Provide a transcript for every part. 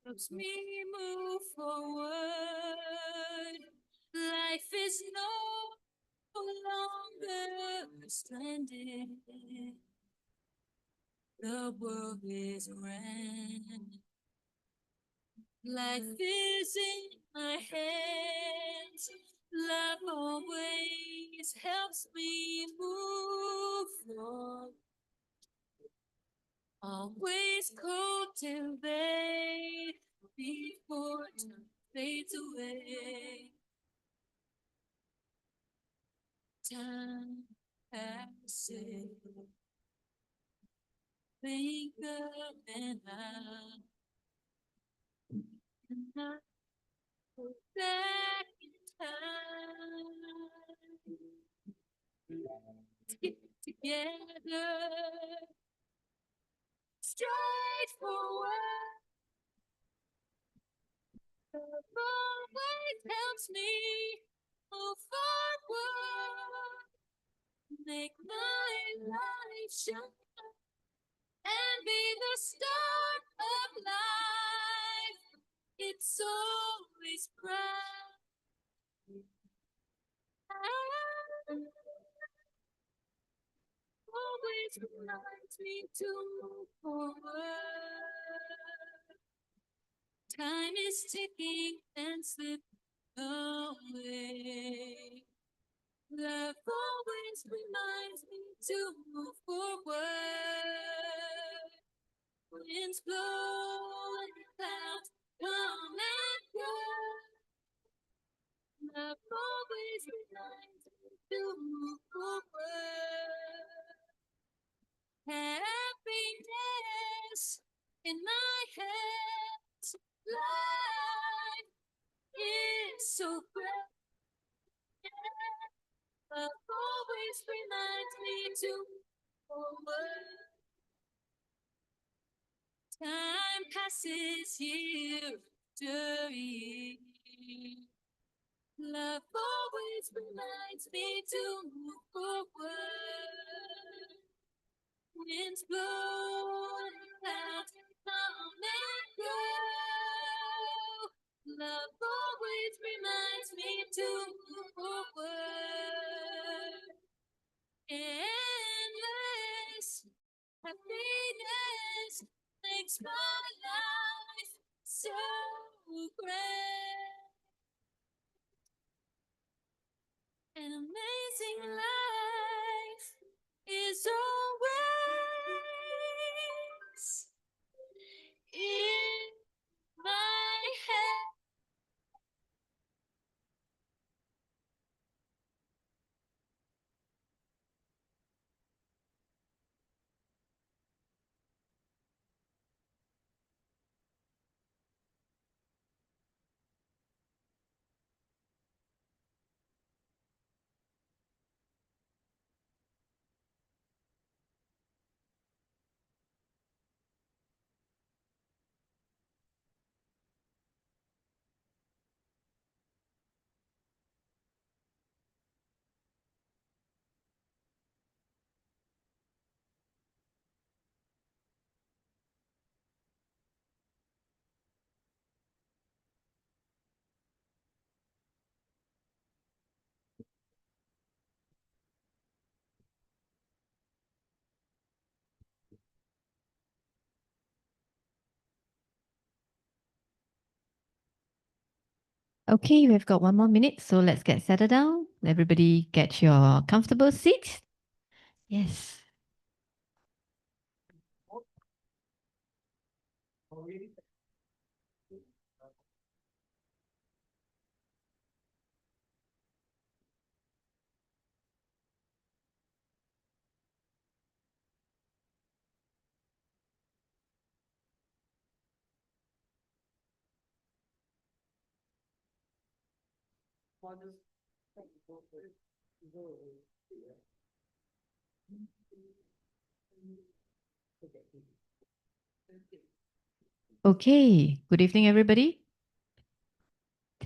helps me move forward. Life is no longer stranded. The world is grand. Life is in my hands. Love always helps me move forward. Always cultivate before time fades away. Time passes. Think of and I go back in time. Get together, straight forward. Always helps me move forward, make my life shine, and be the start of life. It's always bright. Always reminds me to move forward. Time is ticking and slipping away. Love always reminds me to move forward. Winds blow and clouds come and go. Love always reminds me to move forward. Happiness in my hands. Life is so great. Love always reminds me to move forward. Time passes year after year. Love always reminds me to move forward. Winds blow and clouds come and go. Love always reminds me to move forward. Endless happiness makes my life so great. An amazing life is always in my head. Okay, we've got 1 more minute, so let's get settled down. Everybody get your comfortable seats. Yes. Okay, good evening, everybody.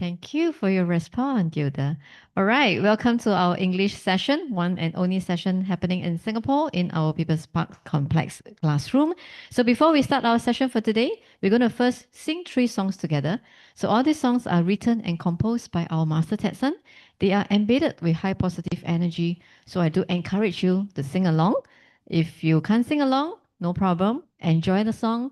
Thank you for your response, Gilda. All right, welcome to our English session, one and only session happening in Singapore in our People's Park Complex classroom. So before we start our session for today, we're going to first sing 3 songs together. So all these songs are written and composed by our master Tetson. They are embedded with high positive energy. So I do encourage you to sing along. If you can't sing along, no problem. Enjoy the song.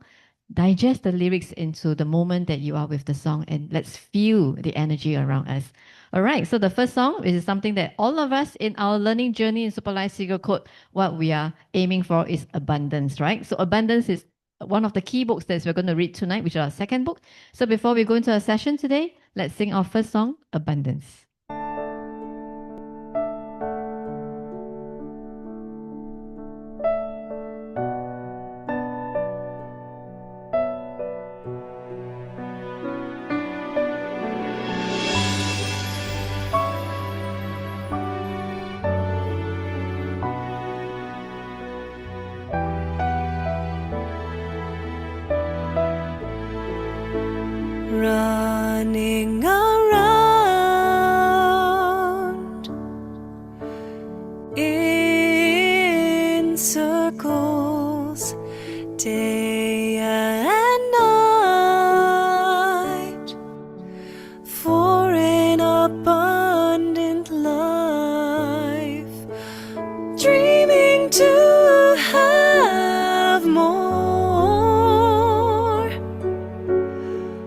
Digest the lyrics into the moment that you are with the song, and let's feel the energy around us. All right, so the first song is something that all of us in our learning journey in Super Life Secret Code, what we are aiming for is abundance, right? So abundance is one of the key books that we're going to read tonight, which is our second book. So before we go into our session today, let's sing our first song, Abundance. Running around in circles day and night for an abundant life, dreaming to have more,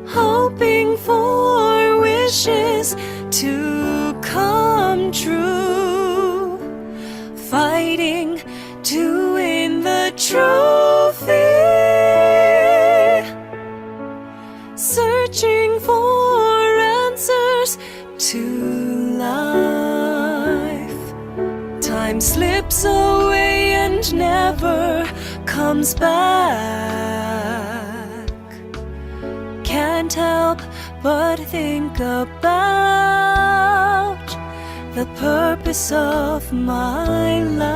hoping for wishes to come true, fighting to win the trophy, searching for answers to life. Time slips away and never comes back. Can't help but think about the purpose of my life.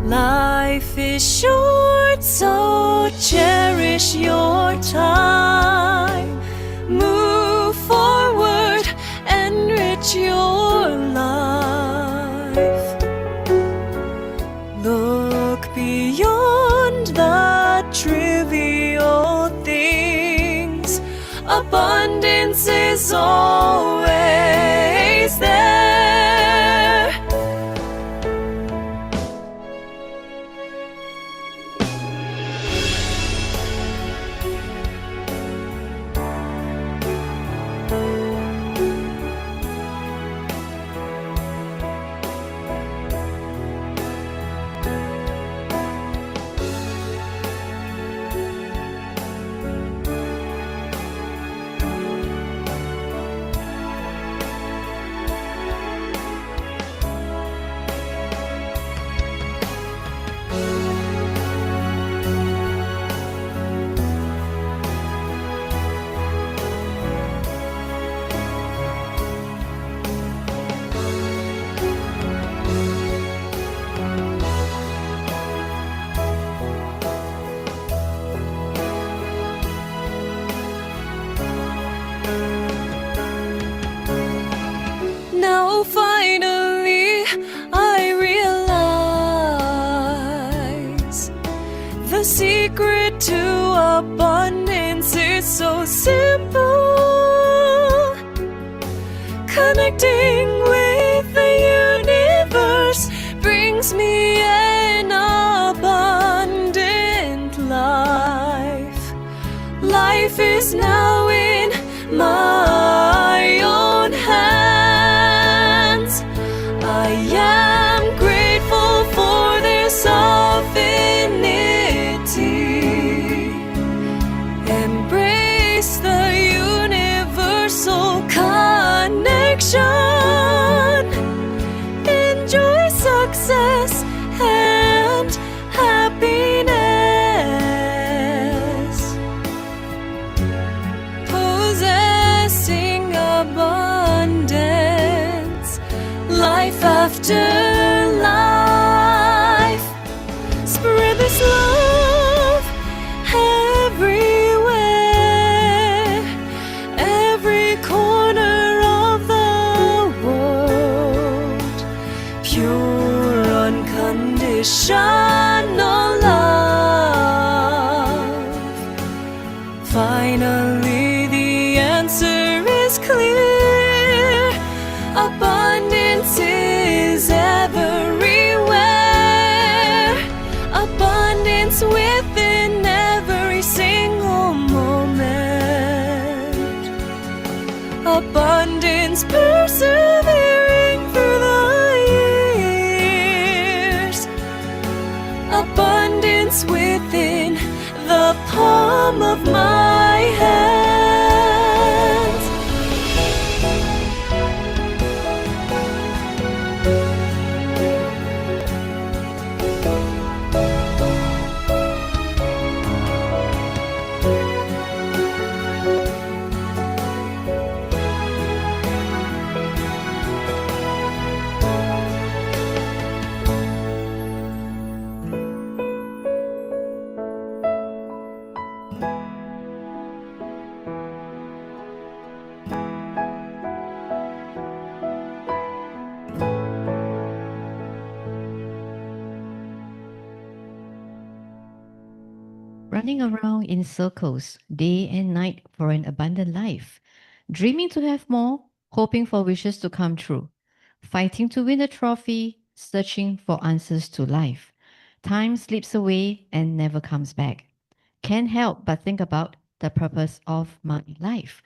Life is short, so cherish your time. Move forward, enrich your life. Look beyond the trivial things. Abundance is always there. Now finally I realize the secret to abundance is so simple. Connecting with the universe brings me an abundant life. Life is now in my own hands. I am grateful for this affinity. Embrace the universal connection. Enjoy success abundance within every single moment, abundance persevering through the years, abundance within the palm of my hand. Running around in circles day and night for an abundant life, dreaming to have more, hoping for wishes to come true, fighting to win a trophy, searching for answers to life. Time slips away and never comes back. Can't help but think about the purpose of my life.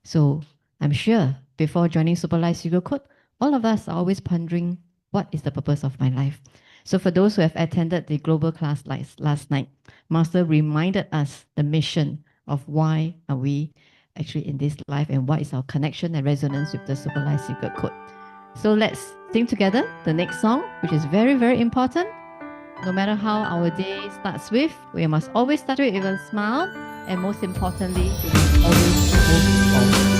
So I'm sure before joining Super Life Secret Code, all of us are always pondering what is the purpose of my life. So for those who have attended the global class last night, Master reminded us the mission of why are we actually in this life and what is our connection and resonance with the Super Life Secret Code. So let's sing together the next song, which is very, very important. No matter how our day starts with, we must always start with a smile, and most importantly, we must always move forward.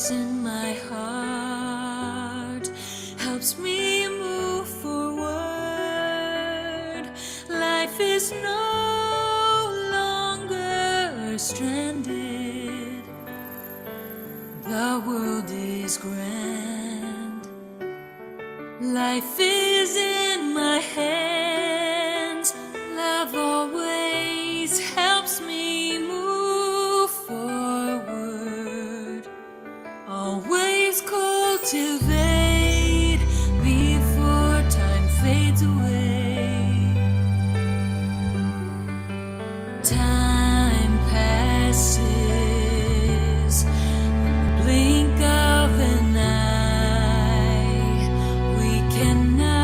In my heart helps me move forward. Life is no longer stranded. The world is grand. Life is in my hands. Love always helps me move forward. Always cultivate before time fades away. Time passes in the blink of an eye. We cannot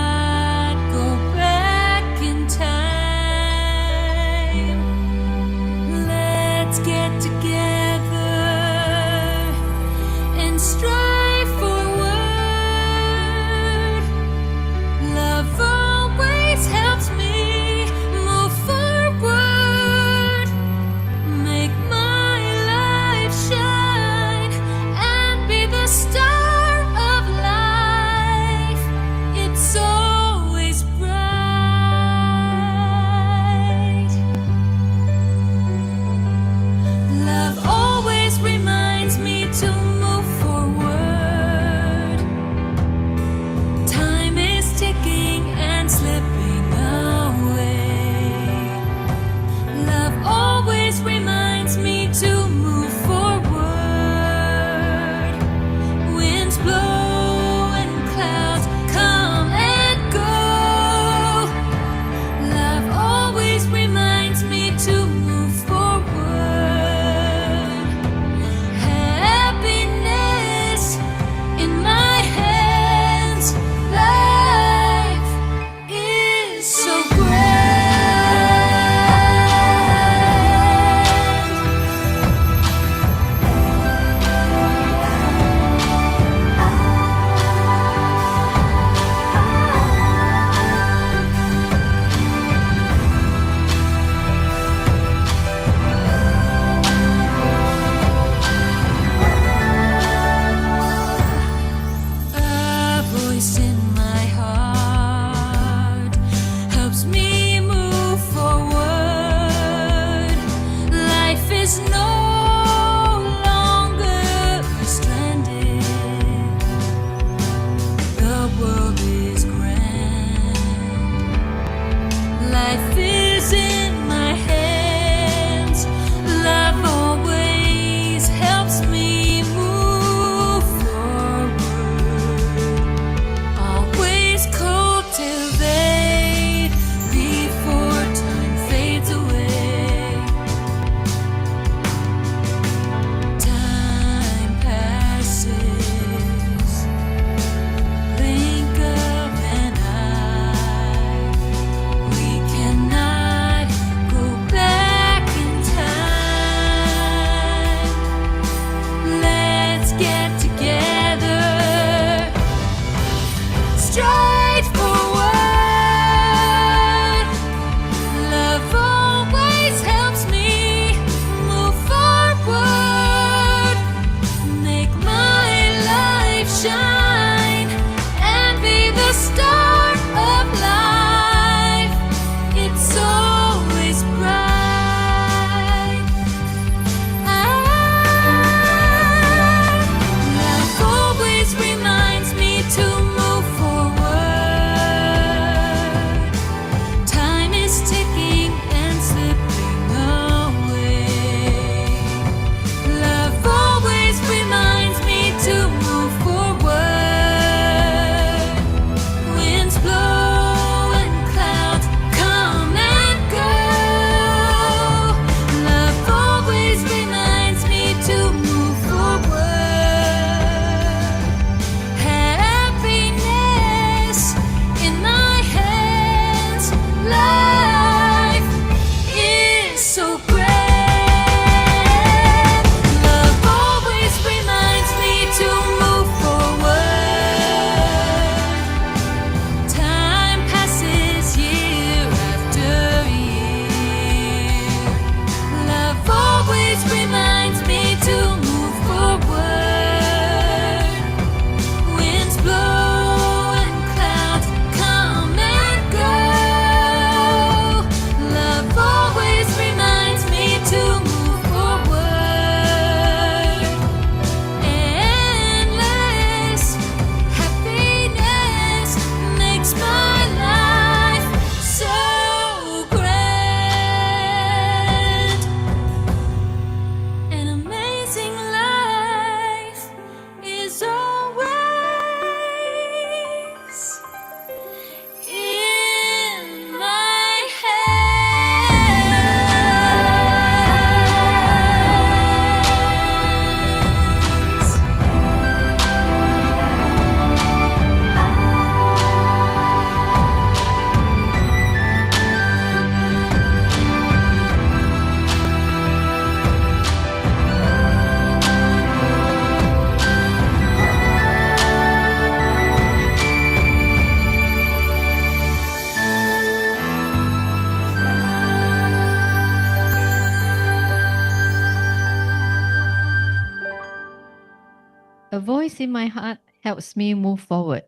A voice in my heart helps me move forward.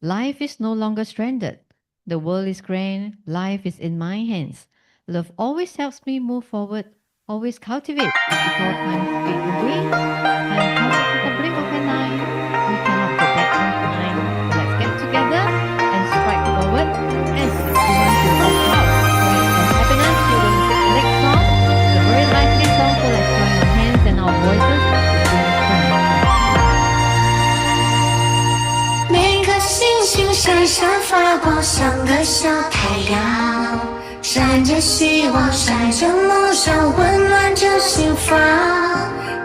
Life is no longer stranded. The world is grand. Life is in my hands. Love always helps me move forward, always cultivate. Before time fade away, time passes with a blink of an eye. We cannot go back in time. Let's get together and strike forward as we want to walk out. For happiness, we will take the next song. It's a very lively song, so let's join our hands and our voices to sing the song. 每颗星星闪闪发光，像个小太阳，闪着希望，闪着梦想，温暖着心房。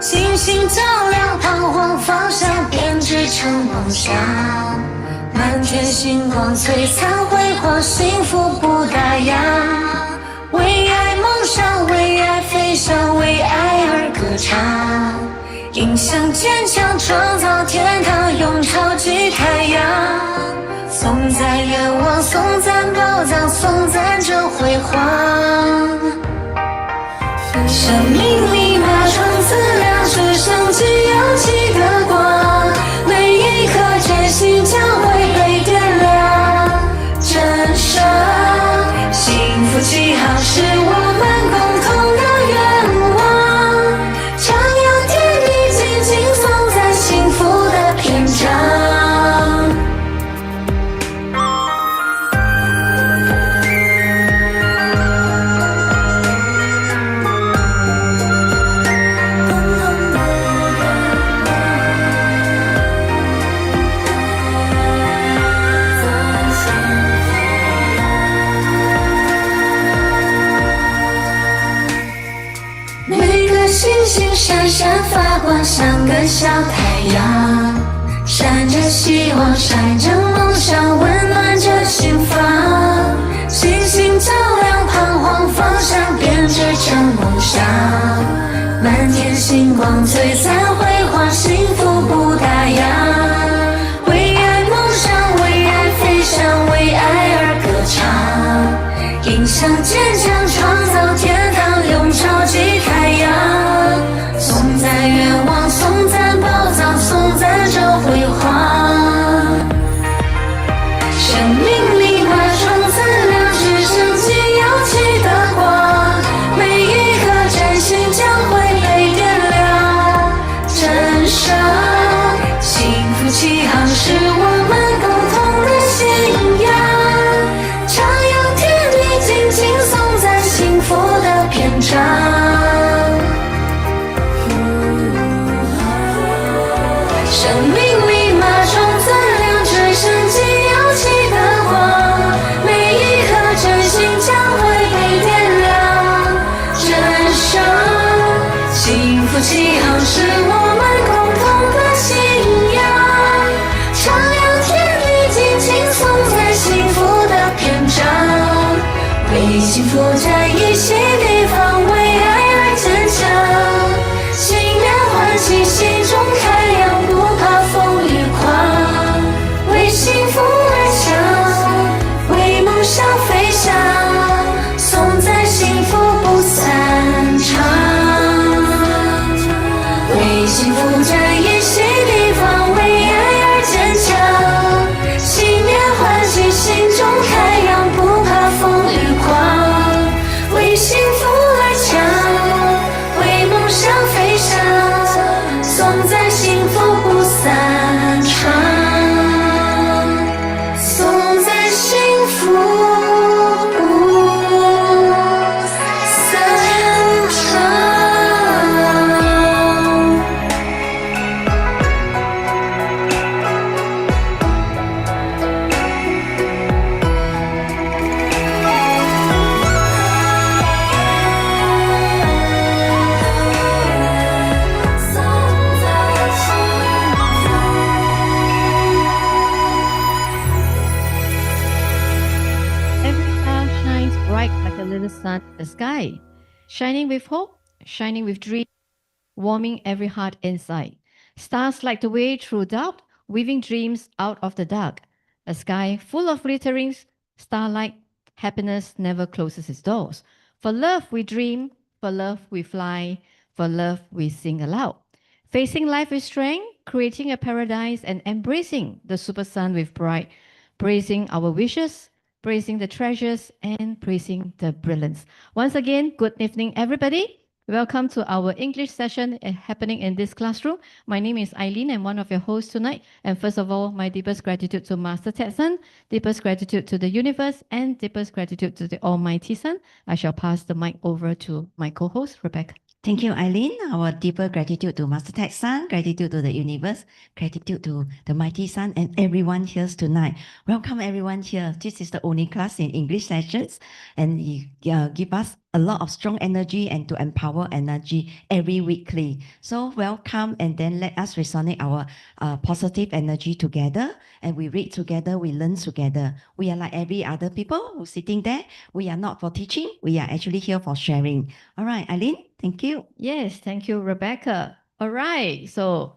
星星照亮彷徨方向，编织成梦想。满天星光璀璨辉煌，幸福不打烊。为爱梦想，为爱飞翔，为爱而歌唱。影响坚强，创造天堂，用超级太阳。颂赞愿望，颂赞宝藏，颂赞着辉煌。生命密码创资料，直升机扬起的光，每一颗真心将会被点亮。真实幸福记号是我们共同的愿望，张扬天地，紧紧缝在幸福的篇章。闪闪发光，像个小太阳，闪着希望，闪着梦想，温暖着心房。星星照亮彷徨方向，编织成梦想。满天星光璀璨辉煌，幸福不打烊。为爱梦想，为爱飞翔，为爱而歌唱。影响坚强，创造天堂，用超级太阳。颂赞愿望，颂赞宝藏，颂赞着辉煌。生命密码创资料，直升机扬起的光，每一颗真心将会被点亮。真实幸福起航是我们共同的信仰，徜徉天地，紧紧颂赞幸福的篇章。生命密码创资料，直升机扬起的光，每一颗真心将会被点亮。真实幸福起航是我们共同的信仰，徜徉天地，紧紧颂赞幸福的篇章。为幸福在一些地方，为爱而坚强。信念唤起心中太阳，不怕风雨狂。为幸福而想，为梦想飞翔，颂赞幸福不散场。为幸福在一些地方，为爱而坚强。信念唤起心中太阳，不怕风雨狂。为幸福而强，为梦想飞翔，颂赞幸福不散场，颂赞幸福不散场。Every star shines bright like a little sun in the sky, shining with hope, shining with dream, warming every heart inside. Stars light the way through doubt, weaving dreams out of the dark. A sky full of glittering starlight, happiness never closes its doors. For love we dream, for love we fly, for love we sing aloud. Facing life with strength, creating a paradise and embracing the super sun with pride, praising our wishes, praising the treasures, and praising the brilliance. Once again, good evening, everybody. Welcome to our English session happening in this classroom. My name is Eileen. I'm one of your hosts tonight. And first of all, my deepest gratitude to Master Tetsun, deepest gratitude to the universe, and deepest gratitude to the Almighty Sun. I shall pass the mic over to my co-host, Rebecca. Thank you, Eileen. Our deeper gratitude to Master Tech Sun, gratitude to the universe, gratitude to the mighty sun and everyone here tonight. Welcome everyone here. This is the only class in English sessions and you give us a lot of strong energy and to empower energy every weekly. So welcome and then let us resonate our positive energy together and we read together, we learn together. We are like every other people who's sitting there. We are not for teaching. We are actually here for sharing. All right, Eileen, thank you. Yes, thank you, Rebecca. All right, so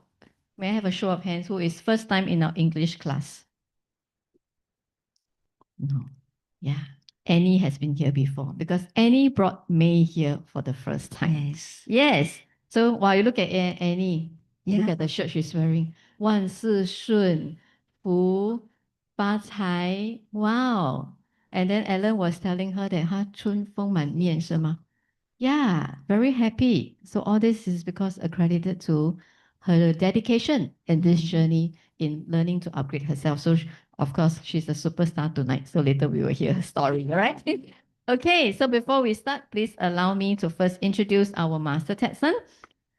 may I have a show of hands who is first time in our English class? No. Yeah. Annie has been here before because Annie brought May here for the first time. Yes. Yes. So while you look at Annie, look Yeah. at the shirt she's wearing. 万事顺福发财 Wow. And then Ellen was telling her that 她春风满面是吗? Yeah, very happy. So all this is because accredited to her dedication in this journey in learning to upgrade herself. So of course, she's a superstar tonight. So later we will hear her story, all right? Okay, so before we start, please allow me to first introduce our Master Tetsun.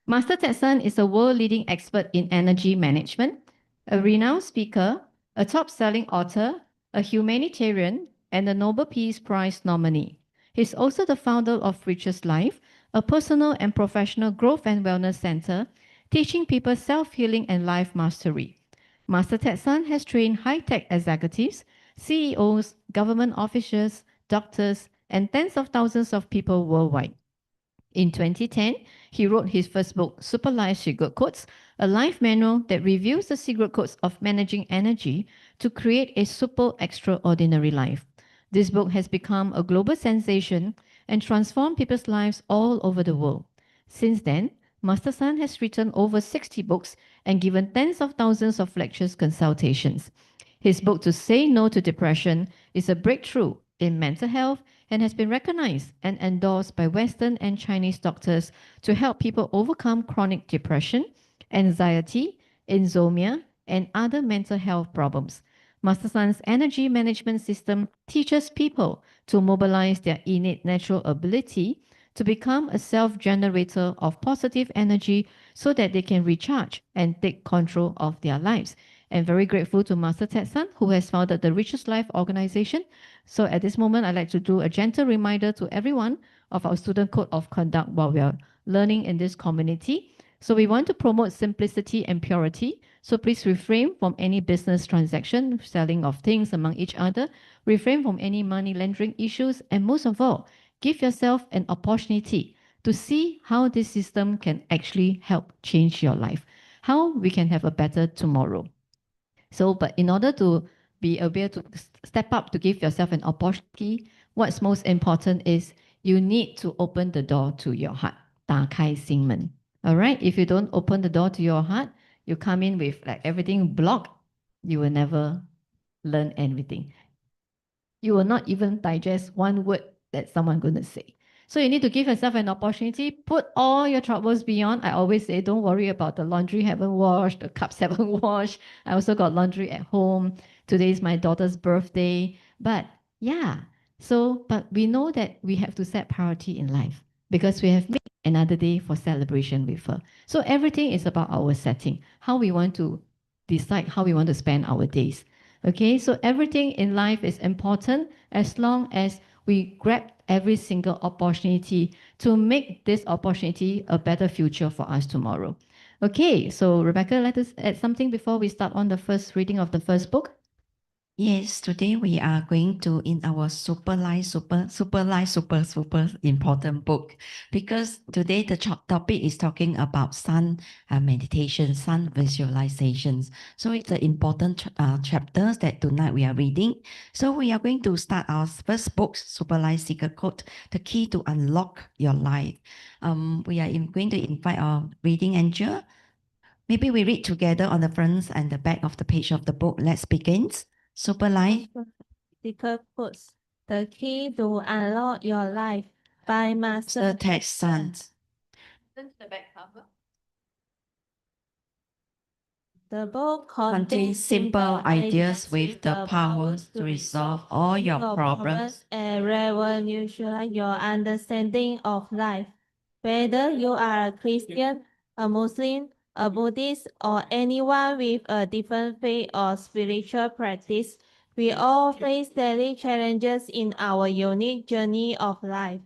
Master Tetsun is a world-leading expert in energy management, a renowned speaker, a top-selling author, a humanitarian, and a Nobel Peace Prize nominee. He's also the founder of Richest Life, a personal and professional growth and wellness center, teaching people self-healing and life mastery. Master Tetsun has trained high-tech executives, CEOs, government officials, doctors, and tens of thousands of people worldwide. In 2010, he wrote his first book, Super Life Secret Codes, a life manual that reveals the secret codes of managing energy to create a super extraordinary life. This book has become a global sensation and transformed people's lives all over the world. Since then, Master Sun has written over 60 books and given tens of thousands of lectures consultations. His book To Say No to Depression is a breakthrough in mental health and has been recognized and endorsed by Western and Chinese doctors to help people overcome chronic depression, anxiety, insomnia, and other mental health problems. Master Sun's energy management system teaches people to mobilize their innate natural ability to become a self-generator of positive energy so that they can recharge and take control of their lives. And very grateful to Master Tetsun, who has founded the Richest Life organization. So at this moment, I'd like to do a gentle reminder to everyone of our student code of conduct while we are learning in this community. So we want to promote simplicity and purity. So please refrain from any business transaction, selling of things among each other, refrain from any money laundering issues, and most of all, give yourself an opportunity to see how this system can actually help change your life, how we can have a better tomorrow. So, but in order to be able to step up to give yourself an opportunity, what's most important is you need to open the door to your heart. 打开心门. All right? If you don't open the door to your heart, you come in with like everything blocked, you will never learn anything. You will not even digest one word that someone's going to say. So you need to give yourself an opportunity, put all your troubles beyond. I always say, don't worry about the laundry haven't washed, the cups haven't washed. I also got laundry at home. Today is my daughter's birthday. But yeah, but we know that we have to set priority in life because we have made another day for celebration with her. So everything is about our setting, how we want to decide how we want to spend our days. Okay, so everything in life is important as long as we grab every single opportunity to make this opportunity a better future for us tomorrow. Okay, so Rebecca, let us add something before we start on the first reading of the first book. Yes, today we are going to in our super important book because today the topic is talking about sun meditation, sun visualizations. So it's an important chapters that tonight we are reading. So we are going to start our first book, Super Life Secret Code, the key to unlock your life. We are going to invite our reading angel, Maybe we read together on the front and the back of the page of the book. Let's begin. Super Life. Secret Codes: The Key to Unlock Your Life by Master Master Text Sons. Turn to the back cover. The book Contains simple ideas with the power to resolve all your problems. and revolutionize your understanding of life. Whether you are a Christian, a Muslim, a Buddhist, or anyone with a different faith or spiritual practice, we all face daily challenges in our unique journey of life.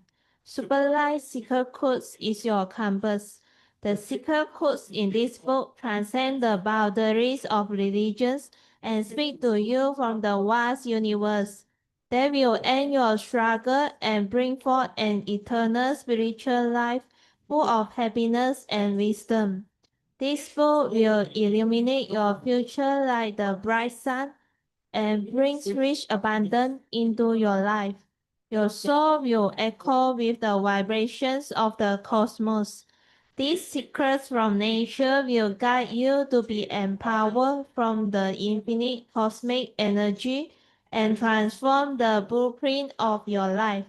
Superlight Secret Codes is your compass. The secret codes in this book transcend the boundaries of religions and speak to you from the vast universe. They will end your struggle and bring forth an eternal spiritual life full of happiness and wisdom. This book will illuminate your future like the bright sun and brings rich abundance into your life. Your soul will echo with the vibrations of the cosmos. These secrets from nature will guide you to be empowered from the infinite cosmic energy and transform the blueprint of your life,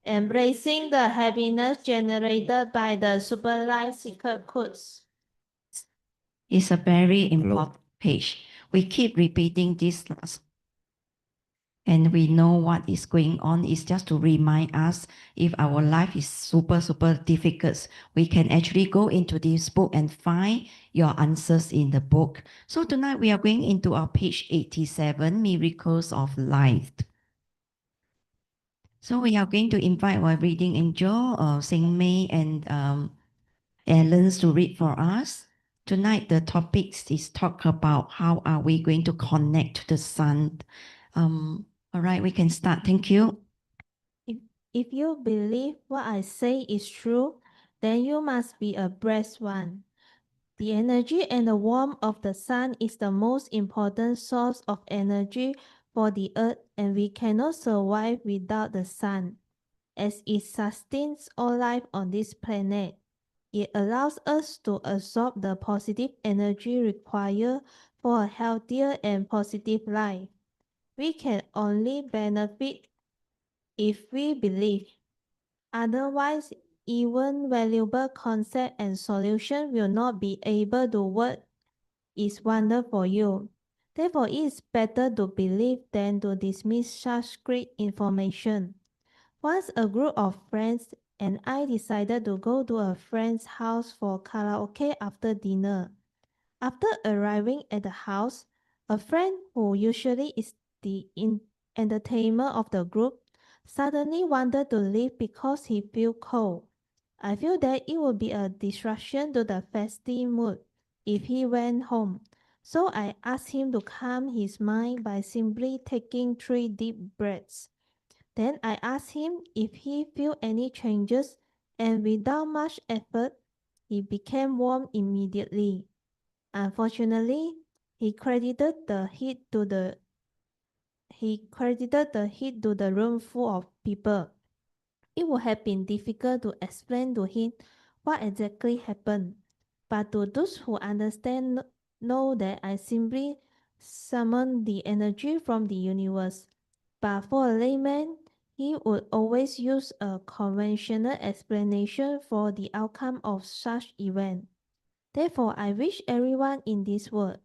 embracing the happiness generated by the Superlight Secret Codes. It's a very important page. We keep repeating this last, and we know what is going on. It's just to remind us if our life is super difficult, we can actually go into this book and find your answers in the book. So tonight we are going into our page 87, Miracles of Life. So we are going to invite our reading angel, Saint May and Ellen to read for us. Tonight the topic is talk about how are we going to connect to the sun. All right, we can start. Thank you. If you believe what I say is true, then you must be a blessed one. The energy and the warmth of the sun is the most important source of energy for the earth, and we cannot survive without the sun. As it sustains all life on this planet, it allows us to absorb the positive energy required for a healthier and positive life. We can only benefit if we believe. Otherwise, even valuable concept and solution will not be able to work its wonder for you. Therefore, it is better to believe than to dismiss such great information. Once a group of friends and I decided to go to a friend's house for karaoke after dinner. After arriving at the house, a friend who usually is the entertainer of the group suddenly wanted to leave because he felt cold. I feel that it would be a disruption to the festive mood if he went home. So I asked him to calm his mind by simply taking 3 deep breaths. Then I asked him if he felt any changes, and without much effort, he became warm immediately. Unfortunately, he credited the heat to the room full of people. It would have been difficult to explain to him what exactly happened, but to those who understand know that I simply summoned the energy from the universe. But for a layman, he would always use a conventional explanation for the outcome of such event. Therefore, I wish everyone in this world,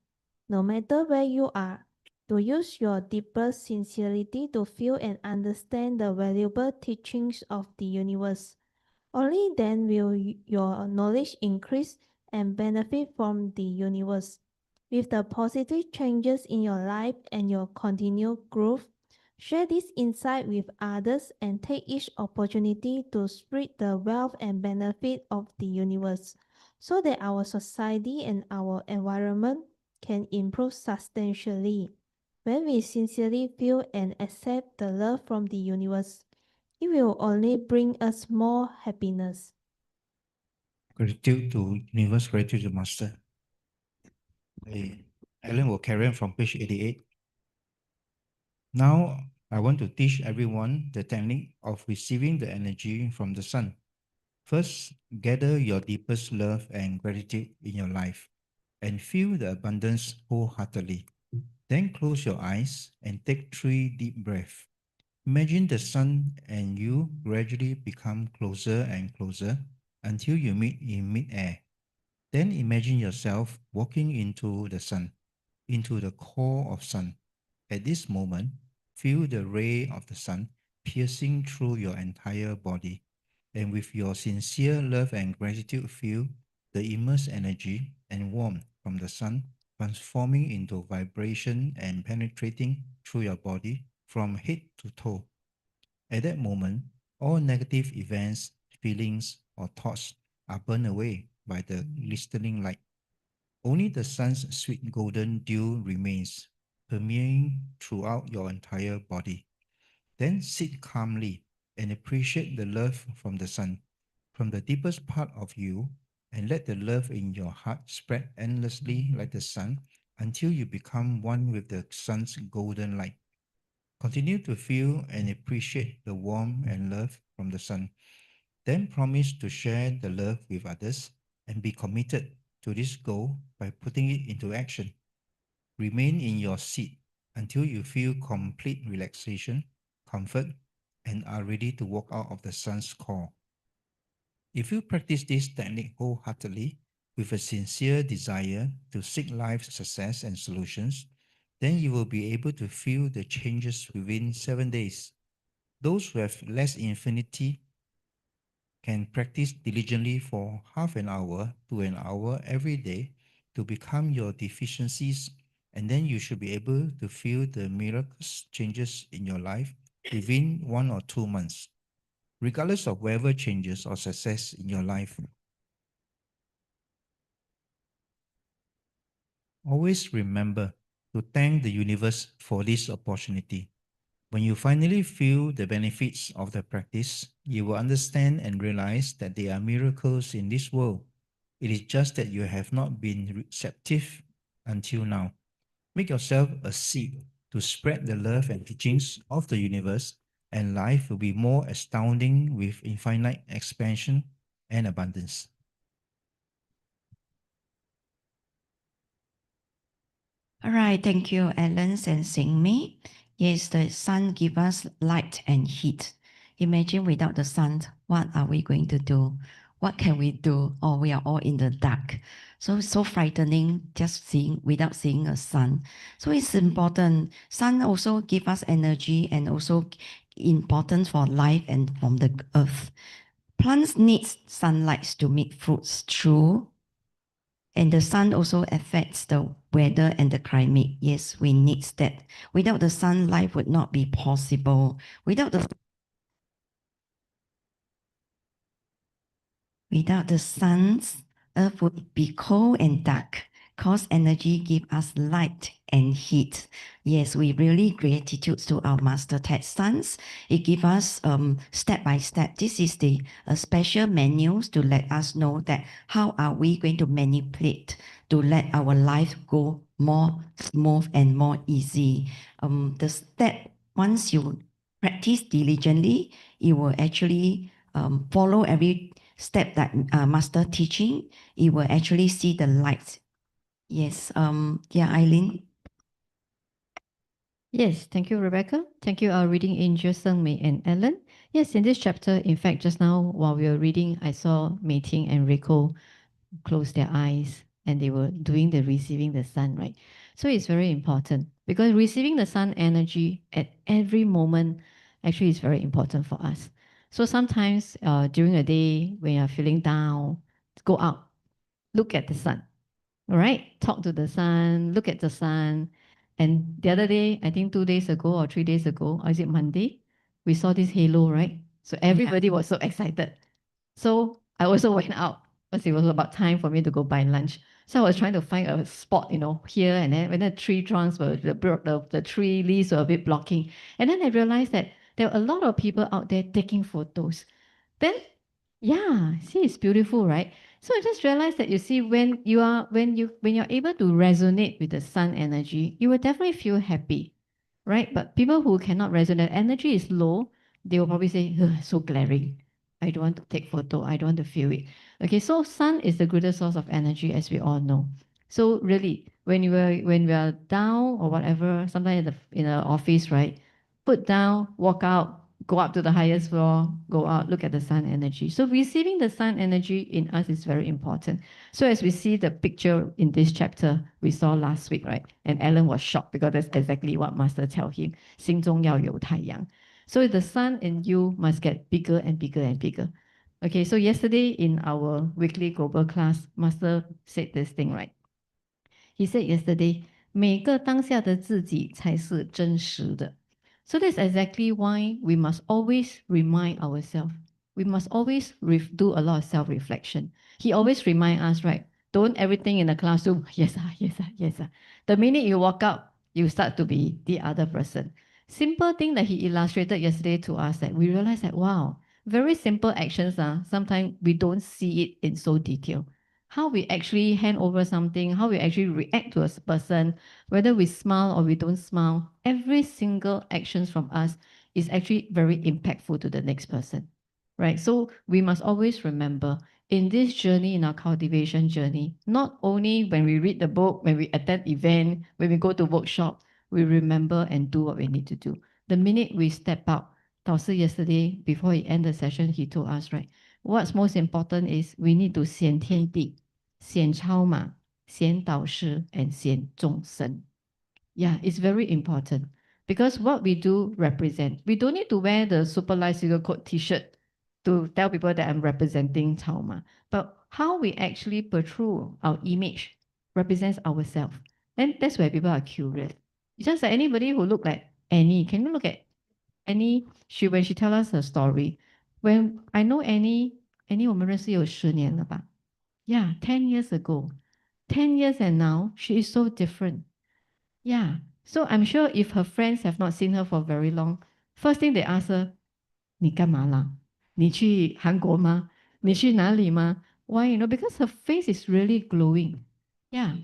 no matter where you are, to use your deepest sincerity to feel and understand the valuable teachings of the universe. Only then will your knowledge increase and benefit from the universe. With the positive changes in your life and your continued growth, share this insight with others and take each opportunity to spread the wealth and benefit of the universe so that our society and our environment can improve substantially. When we sincerely feel and accept the love from the universe, it will only bring us more happiness. Gratitude to Universe, gratitude to Master. Ellen will carry on from page 88. Now, I want to teach everyone the technique of receiving the energy from the sun. First, gather your deepest love and gratitude in your life. and feel the abundance wholeheartedly. Then close your eyes and take 3 deep breaths. Imagine the sun and you gradually become closer and closer until you meet in mid-air. Then imagine yourself walking into the sun, into the core of sun. At this moment, feel the ray of the sun piercing through your entire body. And with your sincere love and gratitude, feel the immense energy and warmth from the sun transforming into vibration and penetrating through your body from head to toe. At that moment, all negative events, feelings, or thoughts are burned away by the glistening light. Only the sun's sweet golden dew remains, permeating throughout your entire body. Then sit calmly and appreciate the love from the sun, from the deepest part of you, and let the love in your heart spread endlessly like the sun until you become one with the sun's golden light. Continue to feel and appreciate the warmth and love from the sun. Then promise to share the love with others and be committed to this goal by putting it into action. Remain in your seat until you feel complete relaxation, comfort, and are ready to walk out of the sun's core. If you practice this technique wholeheartedly with a sincere desire to seek life's success and solutions, then you will be able to feel the changes within 7 days. Those who have less infinity can practice diligently for half an hour to an hour every day to become your deficiencies, and then you should be able to feel the miraculous changes in your life within 1 or 2 months, regardless of whatever changes or success in your life. Always remember to thank the universe for this opportunity. When you finally feel the benefits of the practice, you will understand and realize that there are miracles in this world. It is just that you have not been receptive until now. Make yourself a seed to spread the love and teachings of the universe, and life will be more astounding with infinite expansion and abundance. All right, thank you, Alan and Sing Me. Yes, the sun gives us light and heat. Imagine without the sun, what are we going to do? What can we do? Or we are all in the dark. So frightening just seeing without seeing a sun. So it's important. Sun also give us energy and also important for life and from the earth. Plants need sunlight to make fruits true. And the sun also affects the weather and the climate. Yes, we need that. Without the sun, life would not be possible. Without the suns, earth would be cold and dark. Cause energy give us light and heat. Yes, we really gratitude to our master text sons. It give us step by step. This is the special manuals to let us know that how are we going to manipulate to let our life go more smooth and more easy. The step, once you practice diligently, you will actually follow every step that master teaching, you will actually see the light. Yes, yeah, Eileen. Yes, thank you, Rebecca. Thank you, our reading angels, Seng Mei and Ellen. Yes, in this chapter, in fact, just now while we were reading, I saw Mei Ting and Rico close their eyes and they were doing the receiving the sun, right? So it's very important because receiving the sun energy at every moment actually is very important for us. So sometimes during a day when you're feeling down, go out, look at the sun. All right, talk to the sun, look at the sun. And the other day, I think 2 days ago or 3 days ago, or is it Monday? We saw this halo, right? So everybody was so excited. So I also went out because it was about time for me to go buy lunch. So I was trying to find a spot, here and then when the tree trunks were the tree leaves were a bit blocking. And then I realized that there were a lot of people out there taking photos. Then yeah, see, it's beautiful, right? So I just realized that you see, when you're able to resonate with the sun energy, you will definitely feel happy, right? But people who cannot resonate, energy is low, they will probably say, "Ugh, so glaring. I don't want to take photo. I don't want to feel it." Okay, so sun is the greatest source of energy, as we all know. So really, when we are down or whatever, sometimes in the office, right? Put down, walk out, go up to the highest floor, go out, look at the sun energy. So receiving the sun energy in us is very important. So as we see the picture in this chapter we saw last week, right? And Alan was shocked because that's exactly what Master tell him. 心中要有太阳. So the sun in you must get bigger and bigger and bigger. Okay, so yesterday in our weekly global class, Master said this thing, right? He said yesterday, 每个当下的自己才是真实的. So that's exactly why we must always remind ourselves. We must always do a lot of self-reflection. He always remind us, right? Don't everything in the classroom, yes, yes, yes. The minute you walk out, you start to be the other person. Simple thing that he illustrated yesterday to us that we realize that, wow, very simple actions, sometimes we don't see it in so detail. How we actually hand over something, how we actually react to a person, whether we smile or we don't smile, every single actions from us is actually very impactful to the next person, right? So we must always remember in this journey, in our cultivation journey, not only when we read the book, when we attend event, when we go to workshop, we remember and do what we need to do. The minute we step out, Dao Si yesterday, before he ended the session, he told us, right, what's most important is we need to 显天地, 显超马, 显导师, and 显众生. Yeah, it's very important because what we do represent. We don't need to wear the super light single coat t-shirt to tell people that I'm representing Chao Ma. But how we actually portray our image represents ourselves. And that's where people are curious. It's just like anybody who look like Annie. Can you look at Annie? When she tell us her story. When I know Annie 我们认识有10年了吧? Yeah, 10 years ago. 10 years and now, she is so different. Yeah. So I'm sure if her friends have not seen her for very long, first thing they ask her, 你干嘛啦? 你去韩国吗? 你去哪里吗? Why? You know, because her face is really glowing. Yeah.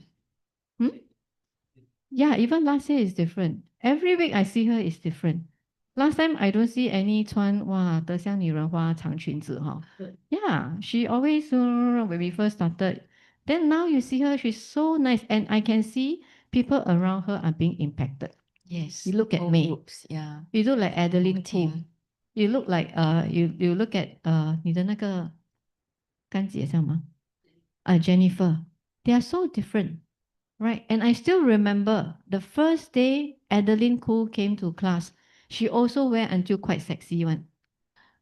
Yeah, even last year is different. Every week I see her is different. Last time I don't see any 穿哇德香女人花长裙子哈. Yeah, she always when we first started. Then now you see her, she's so nice, and I can see people around her are being impacted. Yes. You look at whole me. groups, yeah. You look like Adeline Whole Koo. team. You look like you look at 你的那个干姐叫吗? Jennifer. They are so different. Right, and I still remember the first day Adeline Koo came to class. She also wear until quite sexy one,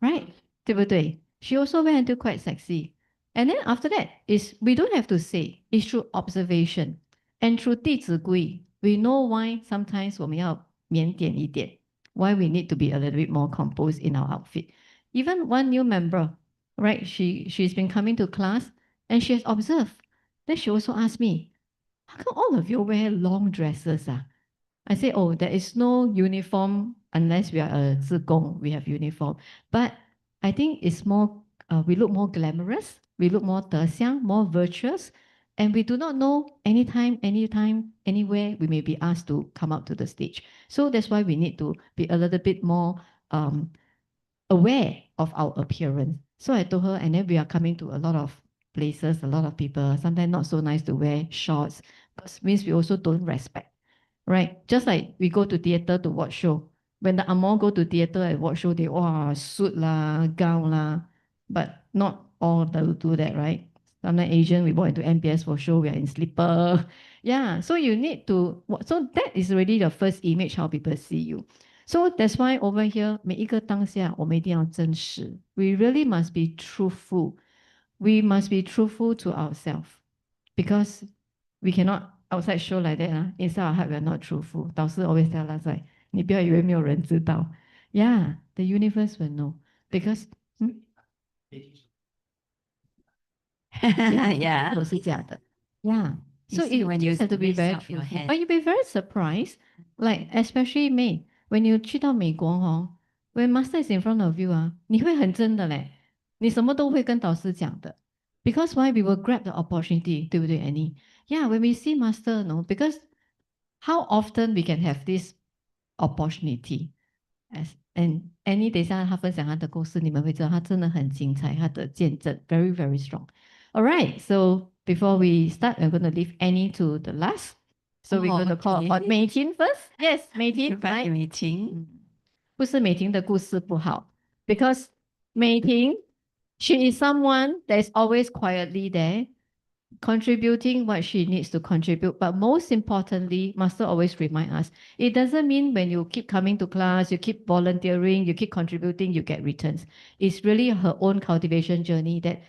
right? 对不对? She also wear until quite sexy. And then after that is we don't have to say, it's through observation and through 弟子规 we know why sometimes 我们要腼腆一点, why we need to be a little bit more composed in our outfit. Even one new member, right? She's been coming to class and she has observed. Then she also asked me, how come all of you wear long dresses? I say, oh, there is no uniform unless we are a 志工, we have uniform. But I think it's more, we look more glamorous, we look more 德香, more virtuous, and we do not know anytime, anywhere we may be asked to come out to the stage. So that's why we need to be a little bit more aware of our appearance. So I told her, and then we are coming to a lot of places, a lot of people, sometimes not so nice to wear shorts, but means we also don't respect, right? Just like we go to theater to watch show. When the Angmoh go to theater and watch show, they suit lah, gown lah, but not all do that, right? Sometimes Asian, we walk into MBS for show, we are in slipper. Yeah, so you need to, so that is already the first image how people see you. So that's why over here, 每一个当下我们一定要真实. We really must be truthful. We must be truthful to ourselves because we cannot outside show like that. Inside our heart, we are not truthful. 导师 always tell us, like, 你不要以为没有人知道. Yeah, the universe will know because Yeah. 都是假的. Yeah. You So see, it when you just have to be raise very up your truthful. hand. But you'll be very surprised, like especially May, when you 去到美国when master is in front of you 你会很真的嘞，你什么都会跟导师讲的。Because why we will grab the opportunity, 对不对 Annie? Yeah, when we see master, no, because how often we can have this opportunity. And Annie 等一下她分享她的故事，你们会知道她真的很精彩，她的见证 very very strong. All right, so Before we start, I'm going to leave Annie to the last. So we're Oh, going to call okay. on Mei Tin first. Yes, Mei Tin. Goodbye, right? meeting. 不是美婷的故事不好 because 美婷 she is someone that is always quietly there, contributing what she needs to contribute. But most importantly, Master always remind us, it doesn't mean when you keep coming to class, you keep volunteering, you keep contributing, you get returns. It's really her own cultivation journey that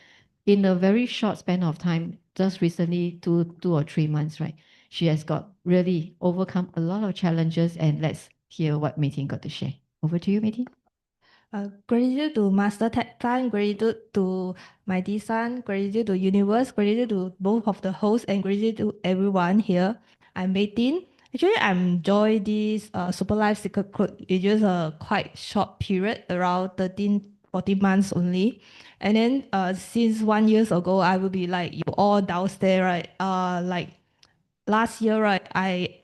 in a very short span of time, just recently, two or 3 months, right? She has got really overcome a lot of challenges, and let's hear what Mei Tin got to share. Over to you, Mei Tin. Gratitude to Master Ted Tan, gratitude to Mighty Sun, gratitude to Universe, gratitude to both of the hosts, and gratitude to everyone here. I'm 18. Actually, I'm enjoy this Super Life Secret Club. It's just a quite short period, around 13, 14 months only. And then since 1 year ago, I will be like you all downstairs, right? Like last year, right, I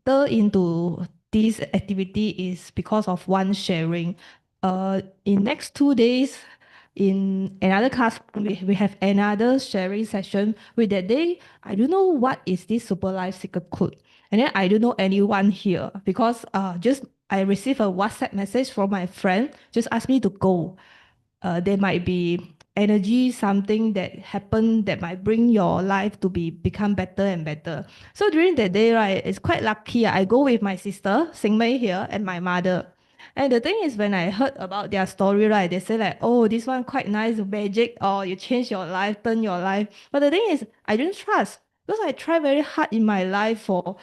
enter into this activity is because of one sharing. In next 2 days, in another class, we have another sharing session. With that day, I don't know what is this Super Life Secret Code. And then I don't know anyone here because just I received a WhatsApp message from my friend, just asked me to go. There might be energy, something that happened that might bring your life to become better and better. So during that day, right, it's quite lucky. I go with my sister, Sing Mei here, and my mother. And the thing is, when I heard about their story, right, they say like, oh, this one quite nice, magic, or you change your life, turn your life. But the thing is, I don't trust because I try very hard in my life for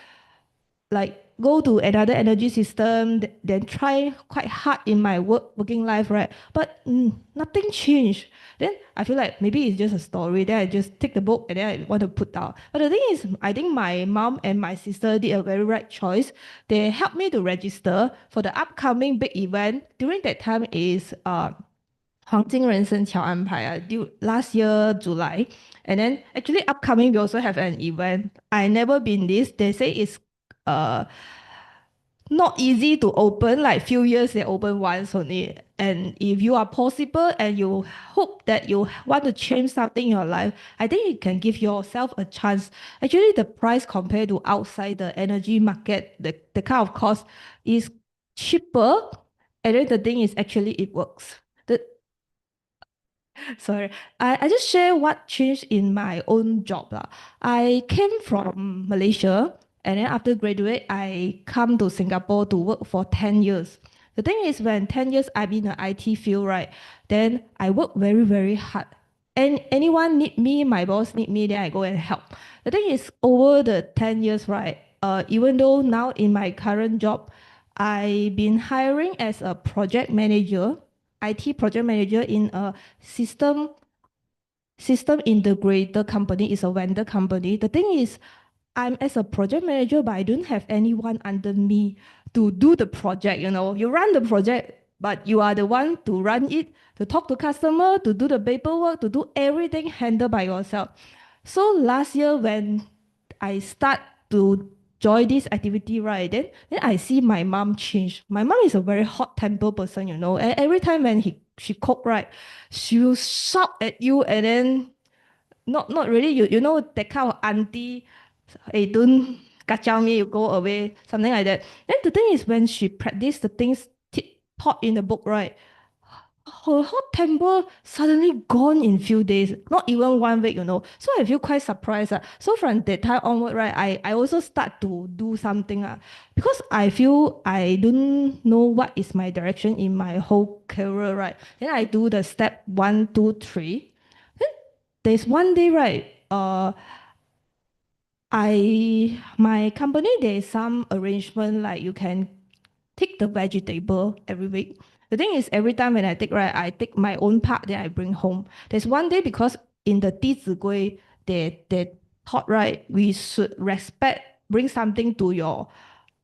like go to another energy system, then try quite hard in my working life, right? But nothing changed. Then I feel like maybe it's just a story. Then I just take the book and then I want to put down. But the thing is, I think my mom and my sister did a very right choice. They helped me to register for the upcoming big event. During that time is 黄金人生桥安排 due last year July. And then actually upcoming we also have an event. I never been this. They say it's uh not easy to open, like few years they open once only. And if you are possible and you hope that you want to change something in your life, I think you can give yourself a chance. Actually, the price compared to outside the energy market, the kind of cost is cheaper. And then the thing is actually it works. Sorry, I just share what changed in my own job. I came from Malaysia and then after graduate, I come to Singapore to work for 10 years. The thing is when 10 years I'm in the IT field, right, then I work very, very hard. And anyone need me, my boss need me, then I go and help. The thing is over the 10 years, right, even though now in my current job, I've been hiring as a project manager, IT project manager in a system integrator company. Is a vendor company. The thing is, I'm as a project manager, but I don't have anyone under me to do the project. You run the project, but you are the one to run it, to talk to customer, to do the paperwork, to do everything handled by yourself. So last year when I start to join this activity, right, then I see my mom change. My mom is a very hot temper person, and every time when she cook, right, she will shout at you and then not really you know that kind of auntie, hey, don't kacau me, you go away, something like that. Then the thing is when she practice the things taught in the book, right, her hot temper suddenly gone in few days, not even 1 week, So I feel quite surprised. So from that time onward, right, I also start to do something because I feel I don't know what is my direction in my whole career, right? Then I do the step 1, 2, 3. Then there's one day, right, my company there's some arrangement like you can take the vegetable every week. The thing is, every time when I take, right, I take my own part, then I bring home. There's one day because in the 弟子规, they taught, right, we should respect, bring something to your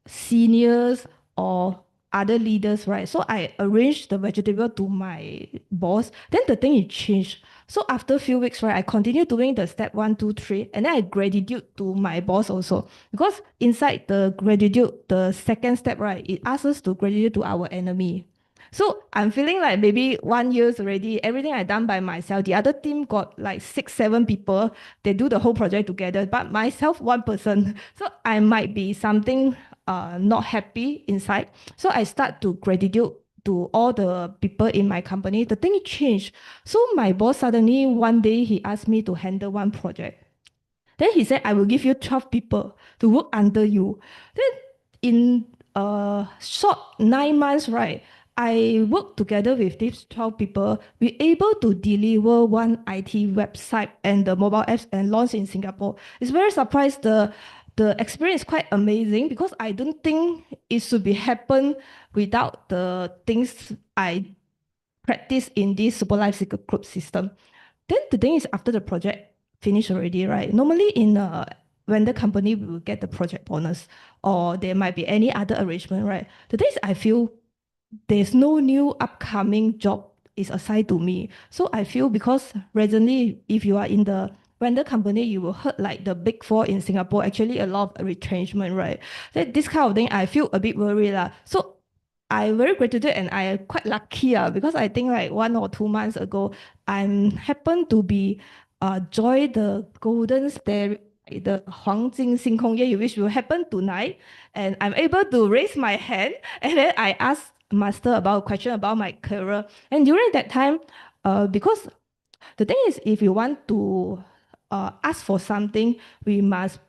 seniors or other leaders, right? So I arranged the vegetable to my boss. Then the thing it changed. So after a few weeks, right, I continue doing the step 1, 2, 3, and then I gratitude to my boss also. Because inside the gratitude, the second step, right, it asks us to gratitude to our enemy. So I'm feeling like maybe 1 year already, everything I done by myself. The other team got like 6, 7 people. They do the whole project together, but myself, one person. So I might be something not happy inside. So I start to gratitude to all the people in my company. The thing changed. So my boss suddenly one day he asked me to handle one project. Then he said, I will give you 12 people to work under you. Then in a short 9 months, right, I worked together with these 12 people. We able to deliver one IT website and the mobile apps and launch in Singapore. It's very surprised. The experience is quite amazing because I don't think it should be happen without the things I practice in this Super Life Cycle Group system. Then the thing is, after the project finished already, right? Normally in when the company will get the project bonus, or there might be any other arrangement, right? The thing is, I feel there's no new upcoming job is assigned to me. So I feel because recently, if you are in the vendor company, you will heard like the big four in Singapore, actually a lot of retrenchment, right? That this kind of thing, I feel a bit worried lah. So I very grateful and I quite lucky because I think like 1 or 2 months ago, I'm happened to be join the Golden Stair, the 黄金星空夜, which will happen tonight, and I'm able to raise my hand, and then I ask master about a question about my career. And during that time, because the thing is, if you want to ask for something, we must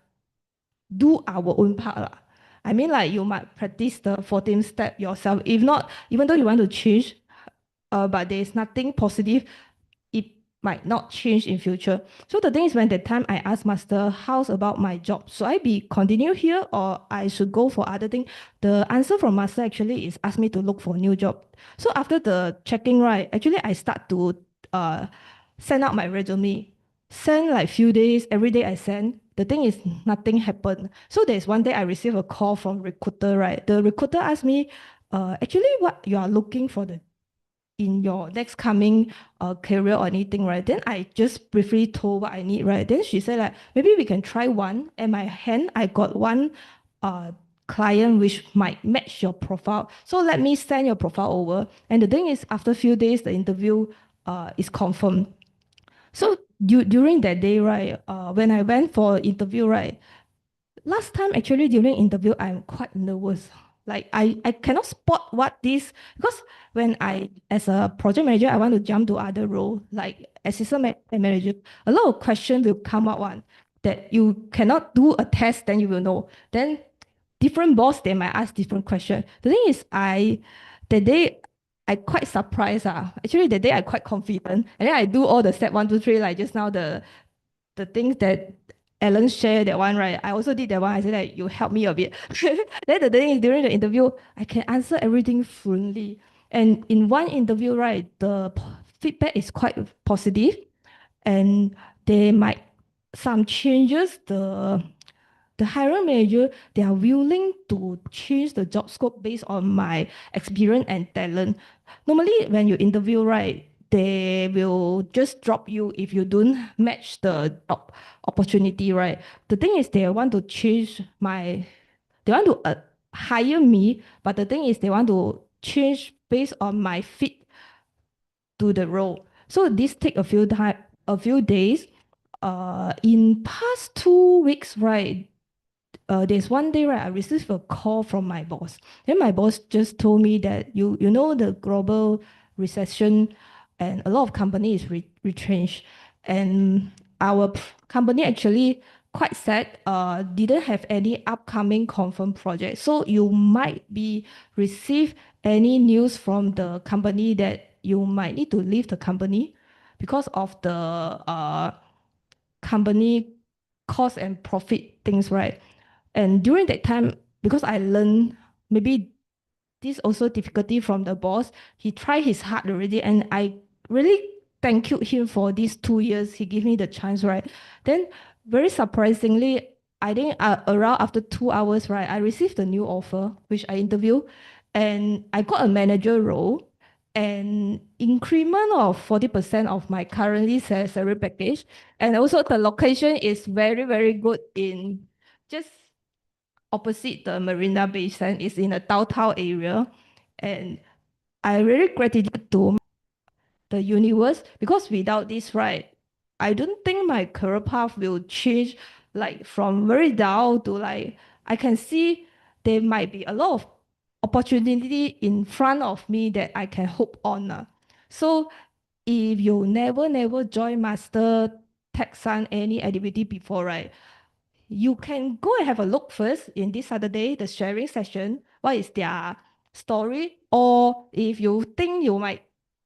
do our own part lah. I mean, like you might practice the 14th step yourself. If not, even though you want to change, but there is nothing positive, it might not change in future. So the thing is, when that time I asked master, how's about my job? Should I be continue here or I should go for other thing? The answer from master actually is ask me to look for a new job. So after the checking, right, actually I start to send out my resume. Send like few days, every day I send. The thing is, nothing happened. So there's one day I received a call from recruiter, right? The recruiter asked me, actually, what you are looking for the in your next coming career or anything, right? Then I just briefly told what I need, right? Then she said like, maybe we can try one. And my hand, I got one client which might match your profile. So let me send your profile over. And the thing is, after a few days, the interview is confirmed. So during that day, right, when I went for interview, right, last time actually during interview, I'm quite nervous. Like I cannot spot what this, because when I, as a project manager, I want to jump to other role, like assistant manager, a lot of questions will come up one that you cannot do a test, then you will know. Then different boss, they might ask different question. The thing is, that day, I quite surprised. Actually, the day I quite confident. And then I do all the step 1, 2, 3, like just now the things that Alan shared that one, right? I also did that one. I said that you help me a bit. Then the thing is, during the interview, I can answer everything fluently. And in one interview, right, the feedback is quite positive, and they might some changes the hiring manager, they are willing to change the job scope based on my experience and talent. Normally, when you interview, right, they will just drop you if you don't match the job opportunity, right? The thing is, they want to change they want to hire me, but the thing is, they want to change based on my fit to the role. So this take a few days. In past 2 weeks, right, there's one day, right, I received a call from my boss. Then my boss just told me that you know the global recession and a lot of companies retrenched, and our company actually quite sad, didn't have any upcoming confirmed project. So you might be receive any news from the company that you might need to leave the company because of the company cost and profit things, right? And during that time, because I learned maybe this also difficulty from the boss, he tried his hard already, and I really thank you him for these 2 years. He gave me the chance, right? Then very surprisingly, I think around after 2 hours, right, I received a new offer, which I interviewed, and I got a manager role and increment of 40% of my currently salary package. And also the location is very, very good in just opposite the Marina Bay Sands, is in a downtown area, and I really gratitude to the universe because without this, right, I don't think my career path will change like from very down to like I can see there might be a lot of opportunity in front of me that I can hope on. So if you never join Master Texan any activity before, right? You can go and have a look first in this Saturday, the sharing session. What is their story? Or if you think you might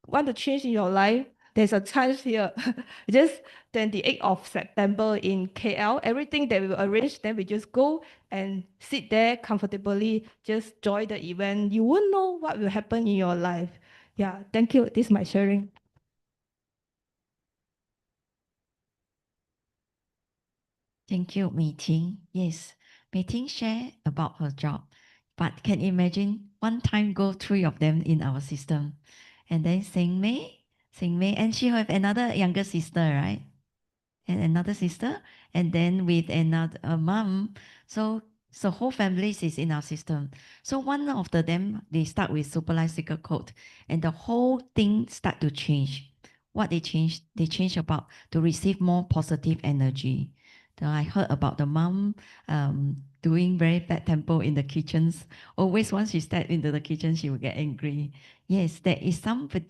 want to change in your life, there's a chance here. Just 28th of September in KL. Everything that we will arrange, then we just go and sit there comfortably, just join the event. You won't know what will happen in your life. Yeah, thank you. This is my sharing. Thank you, Mei Ting. Yes, Mei Ting share about her job, but can imagine one time go three of them in our system, and then Sing Mei, and she have another younger sister, right? And another sister, and then with another mom. So whole families is in our system. So one of them, they start with supervised secret code, and the whole thing start to change. What they change? They change about to receive more positive energy. I heard about the mom doing very bad tempo in the kitchens. Always once she step into the kitchen, she will get angry. Yes, there is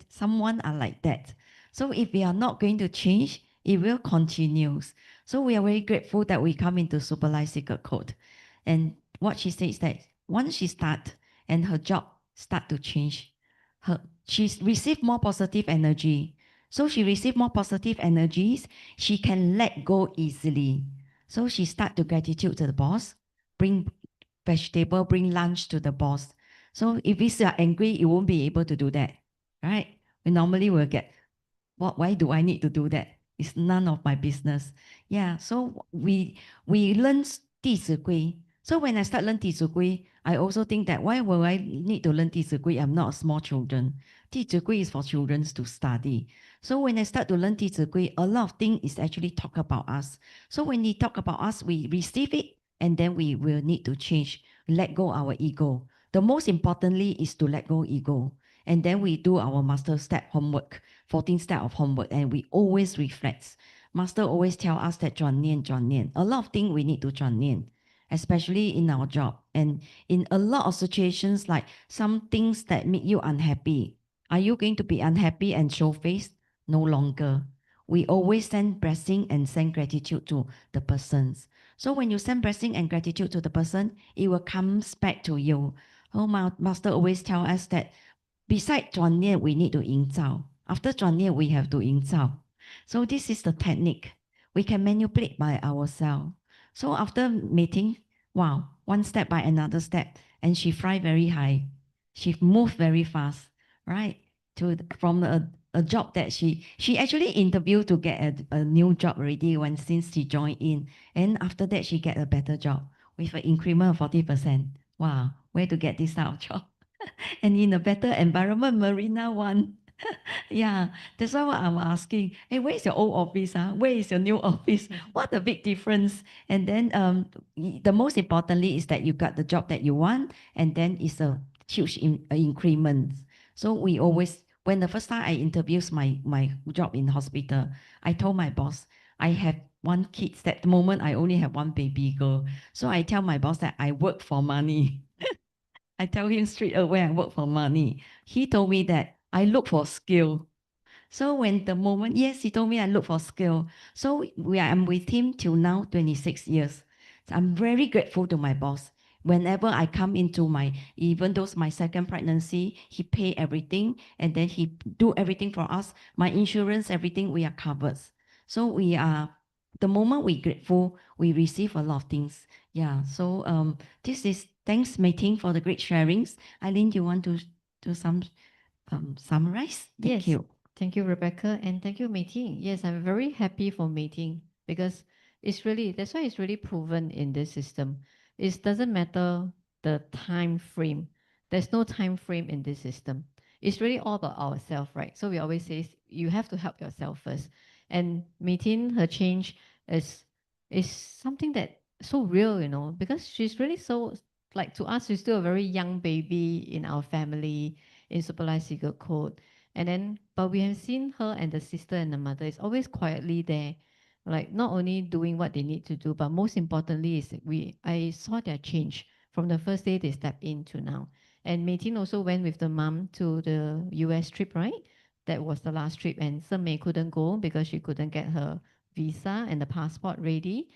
someone are like that. So if we are not going to change, it will continue. So we are very grateful that we come into supervised secret code. And what she says that once she start and her job start to change, she's received more positive energy. So she received more positive energies, she can let go easily. So she start to gratitude to the boss, bring vegetable, bring lunch to the boss. So if we are angry, you won't be able to do that, right? We normally will get, why do I need to do that? It's none of my business. Yeah, so we learn 弟子规. So when I start learn 弟子规, I also think that why will I need to learn 弟子规? I'm not a small children. 弟子规 is for children to study. So when I start to learn 弟子规, a lot of things is actually talk about us. So when they talk about us, we receive it, and then we will need to change, let go our ego. The most importantly is to let go ego. And then we do our master step homework, 14 step of homework, and we always reflect. Master always tell us that 转念, 转念. A lot of things we need to 转念, especially in our job. And in a lot of situations, like some things that make you unhappy. Are you going to be unhappy and show face? No longer. We always send blessing and send gratitude to the persons. So when you send blessing and gratitude to the person, it will come back to you. Oh, Master always tell us that beside 转念, we need to 营造. After 转念, we have to 营造. So this is the technique. We can manipulate by ourselves. So after meeting, wow, one step by another step, and she fly very high. She moved very fast, right? From a job that she actually interviewed to get a new job already since she joined in. And after that, she get a better job with an increment of 40%. Wow, where to get this type of job? And in a better environment, Marina One. Yeah, that's why I'm asking. Hey, where is your old office? Where is your new office? What a big difference. And then the most importantly is that you got the job that you want, and then it's a huge increment. So we always, when the first time I interviewed my job in hospital, I told my boss, I have one kid. At the moment, I only have one baby girl. So I tell my boss that I work for money. I tell him straight away I work for money. He told me that I look for skill. So when the moment, yes, he told me I look for skill. So I'm with him till now, 26 years. So I'm very grateful to my boss. Whenever I come into even though it's my second pregnancy, he pay everything, and then he do everything for us. My insurance, everything, we are covered. So the moment we grateful, we receive a lot of things. Yeah, so this is, thanks Mei Ting for the great sharings. Eileen, do you want to do some summarize? Thank Yes. you. Thank you, Rebecca, and thank you, Mei Ting. Yes, I'm very happy for Mei Ting because that's why it's really proven in this system. It doesn't matter the time frame. There's no time frame in this system. It's really all about ourselves, right? So we always say you have to help yourself first. And Mei Ting, her change is something that so real, because she's really so, like, to us, she's still a very young baby in our family. in Superlife Secret Code. And then, but we have seen her and the sister and the mother is always quietly there, like not only doing what they need to do, but most importantly is I saw their change from the first day they stepped in to now. And Mei Tin also went with the mom to the US trip, right? That was the last trip, and Sen Mei couldn't go because she couldn't get her visa and the passport ready.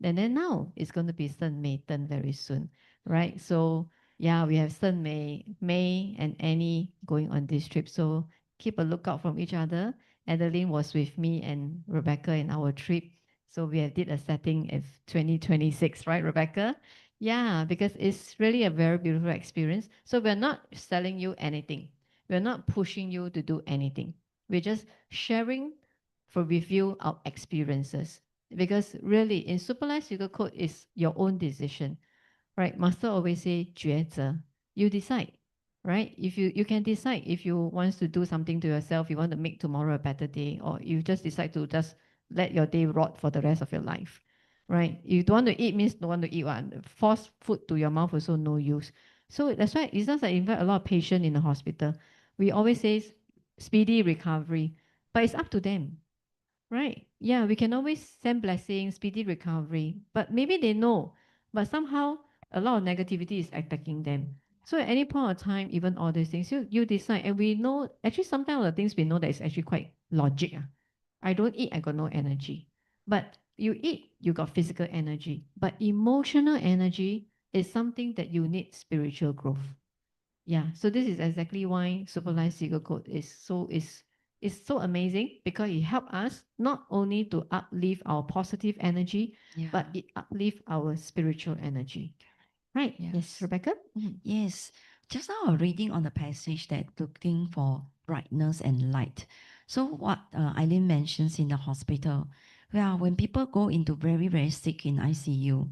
And then now it's going to be Sen Mei Ten very soon, right? So yeah, we have Sen Mei, May, and Annie going on this trip. So keep a lookout from each other. Adeline was with me and Rebecca in our trip. So we have did a setting of 2026, right, Rebecca? Yeah, because it's really a very beautiful experience. So we're not selling you anything. We're not pushing you to do anything. We're just sharing with you our experiences. Because really, in Superlife Secret Code is your own decision, right? Master always say 抉择. You decide, right? If you can decide if you want to do something to yourself, you want to make tomorrow a better day, or you just decide to just let your day rot for the rest of your life, right? You don't want to eat means don't want to eat one. Force food to your mouth also no use. So that's why it's just I invite a lot of patients in the hospital. We always say speedy recovery, but it's up to them. Right. Yeah, we can always send blessings, speedy recovery, but maybe they know, but somehow a lot of negativity is attacking them. So at any point of time, even all these things, you decide, and we know actually sometimes the things we know that is actually quite logic. I don't eat, I got no energy. But you eat, you got physical energy. But emotional energy is something that you need spiritual growth. Yeah, so this is exactly why Superlife Secret Code is so amazing, because it helps us not only to uplift our positive energy, Yeah. but it uplift our spiritual energy. Right? Yes, Yes. Rebecca? Mhm. Yes, just now I was reading on the passage that looking for brightness and light. So what Eileen mentions in the hospital, yeah, when people go into very, very sick in ICU,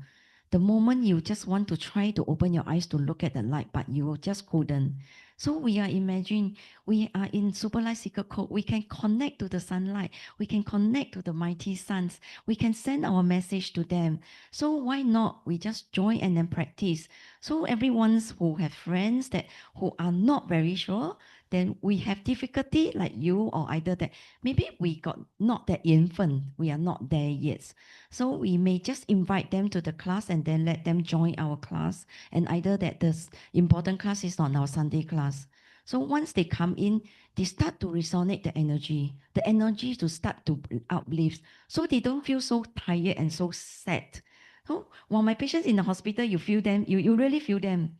the moment you just want to try to open your eyes to look at the light, but you just couldn't. So we are imagining we are in Superlight Secret Code. We can connect to the sunlight. We can connect to the mighty suns. We can send our message to them. So why not? We just join and then practice. So everyone's who have friends that who are not very sure, then we have difficulty like you or either that maybe we got not that infant, we are not there yet. So we may just invite them to the class and then let them join our class, and either that the important class is not our Sunday class. So once they come in, they start to resonate the energy to start to uplift, so they don't feel so tired and so sad. So while my patients in the hospital, you feel them, you really feel them.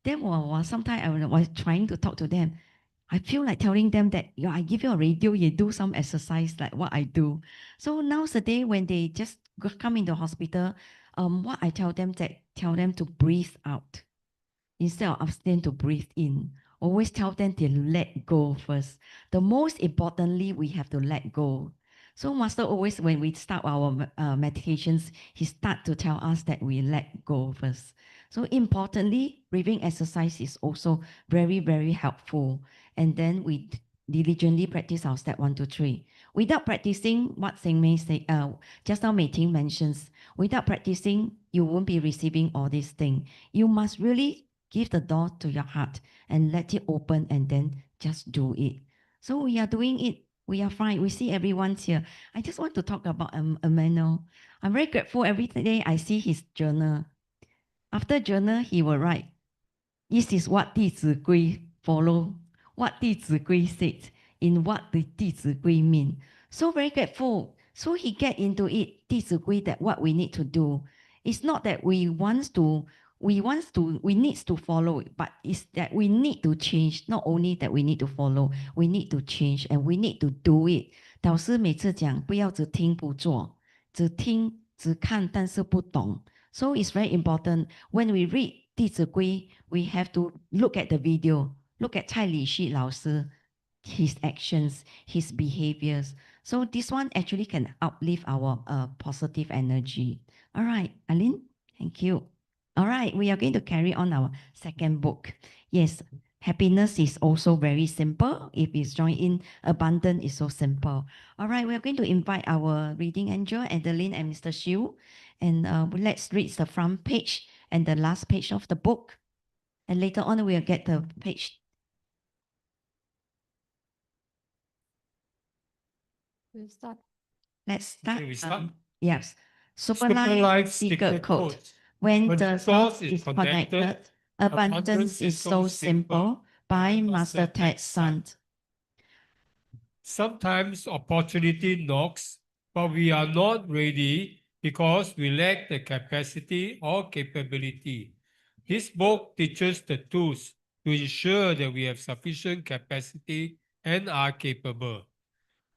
Then sometimes I was trying to talk to them. I feel like telling them that I give you a radio, you do some exercise like what I do. So nowadays when they just come into hospital, what I tell them to breathe out instead of ask them to breathe in. Always tell them to let go first. The most importantly, we have to let go. So Master always, when we start our meditations, he start to tell us that we let go first. So importantly, breathing exercise is also very, very helpful. And then we diligently practice our step 1, 2, 3. Without practicing what Saint May say, just now Mei Ting mentions, without practicing, you won't be receiving all these things. You must really give the door to your heart and let it open and then just do it. So we are doing it. We are fine. We see everyone's here. I just want to talk about Emmanuel. I'm very grateful every day I see his journal. After journal, he will write, this is what 弟子规 follow, what 弟子规 said, in what the 弟子规 mean. So very grateful. So he get into it, 弟子规, that what we need to do. It's not that we need to follow it, but it's that we need to change. Not only that we need to follow, we need to change and we need to do it. 导师每次讲，不要只听不做，只听只看，但是不懂。So it's very important when we read 弟子规, we have to look at the video, look at 蔡礼旭老师, his actions, his behaviors. So this one actually can uplift our positive energy. All right, Aline, thank you. All right, we are going to carry on our second book. Yes, happiness is also very simple. If it's joined in, abundance is so simple. All right, we are going to invite our reading angel, Adeline and Mr. Xiu. And let's read the front page and the last page of the book. And later on, we'll get the page We'll start. Let's start. Okay, we start. Yes. Super Superlife life secret secret code. code. When When the source is connected, abundance is so simple. By Master Ted Sun. Sometimes opportunity knocks, but we are not ready because we lack the capacity or capability. This book teaches the tools to ensure that we have sufficient capacity and are capable.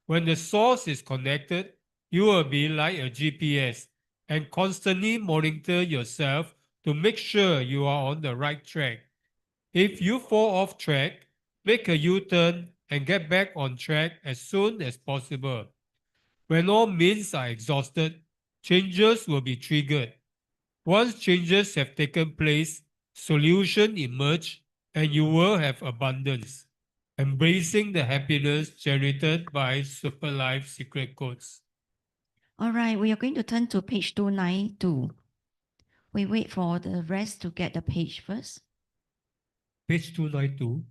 When the source is connected, you will be like a GPS and constantly monitor yourself to make sure you are on the right track. If you fall off track, make a U-turn and get back on track as soon as possible. When all means are exhausted, changes will be triggered. Once changes have taken place, solutions emerge and you will have abundance. Embracing the happiness generated by Super Life Secret Codes. All right, we are going to turn to page 292. We wait for the rest to get the page first. Page 292.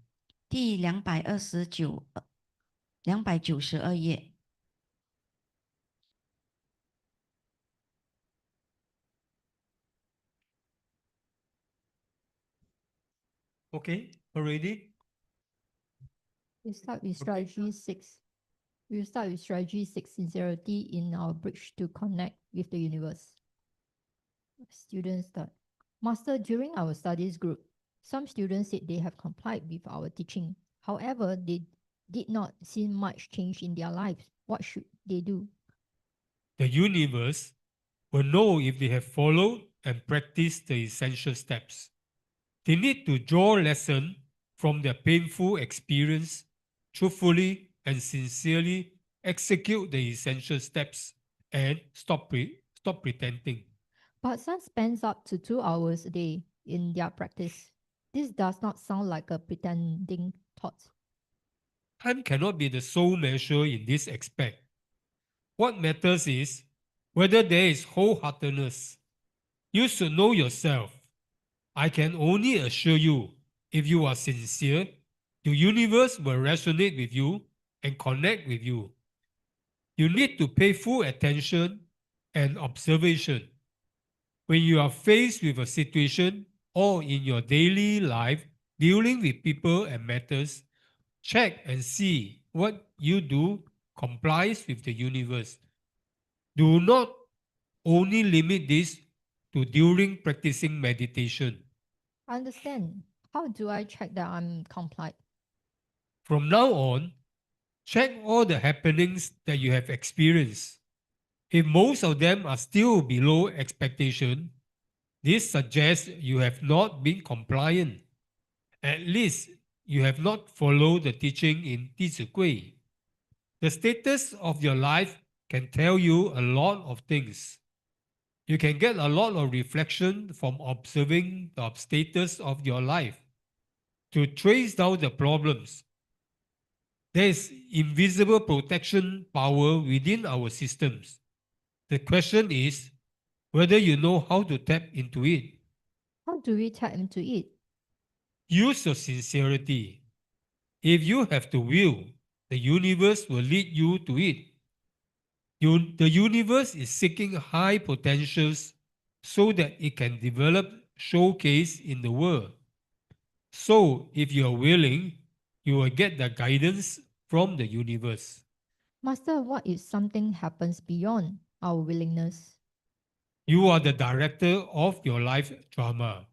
第292页。Okay, already? We start with strategy 6. We'll start with strategy 6, sincerity in our bridge to connect with the universe. Students start. Master, during our studies group, some students said they have complied with our teaching. However, they did not see much change in their lives. What should they do? The universe will know if they have followed and practiced the essential steps. They need to draw lesson from their painful experience, truthfully and sincerely execute the essential steps and stop pretending. But some spends up to 2 hours a day in their practice. This does not sound like a pretending thought. Time cannot be the sole measure in this aspect. What matters is whether there is wholeheartedness. You should know yourself. I can only assure you, if you are sincere, the universe will resonate with you and connect with you. You need to pay full attention and observation. When you are faced with a situation or in your daily life dealing with people and matters, check and see what you do complies with the universe. Do not only limit this to during practicing meditation. Understand. How do I check that I'm compliant? From now on, check all the happenings that you have experienced. If most of them are still below expectation, this suggests you have not been compliant. At least you have not followed the teaching in 弟子规. The status of your life can tell you a lot of things. You can get a lot of reflection from observing the status of your life. To trace down the problems, there is invisible protection power within our systems. The question is whether you know how to tap into it. How do we tap into it? Use your sincerity. If you have the will, the universe will lead you to it. The universe is seeking high potentials so that it can develop showcase in the world. So, if you are willing, you will get the guidance from the universe. Master, what if something happens beyond our willingness? You are the director of your life drama.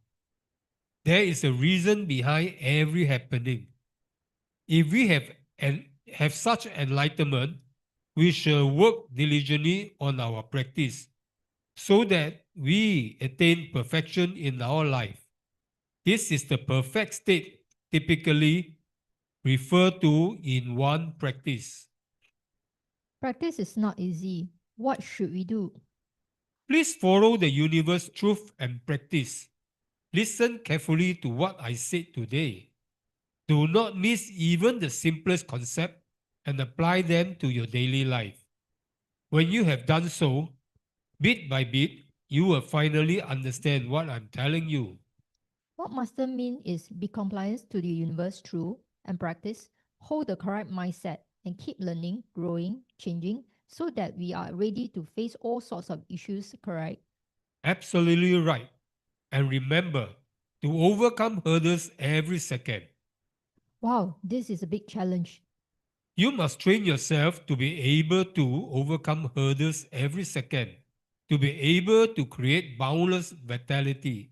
There is a reason behind every happening. If we have such enlightenment, we shall work diligently on our practice so that we attain perfection in our life. This is the perfect state typically referred to in one practice. Practice is not easy. What should we do? Please follow the universe truth and practice. Listen carefully to what I said today. Do not miss even the simplest concept and apply them to your daily life. When you have done so, bit by bit, you will finally understand what I'm telling you. What Master mean is be compliant to the universe through and practice, hold the correct mindset, and keep learning, growing, changing, so that we are ready to face all sorts of issues, correct? Absolutely right. And remember to overcome hurdles every second. Wow, this is a big challenge. You must train yourself to be able to overcome hurdles every second, to be able to create boundless vitality.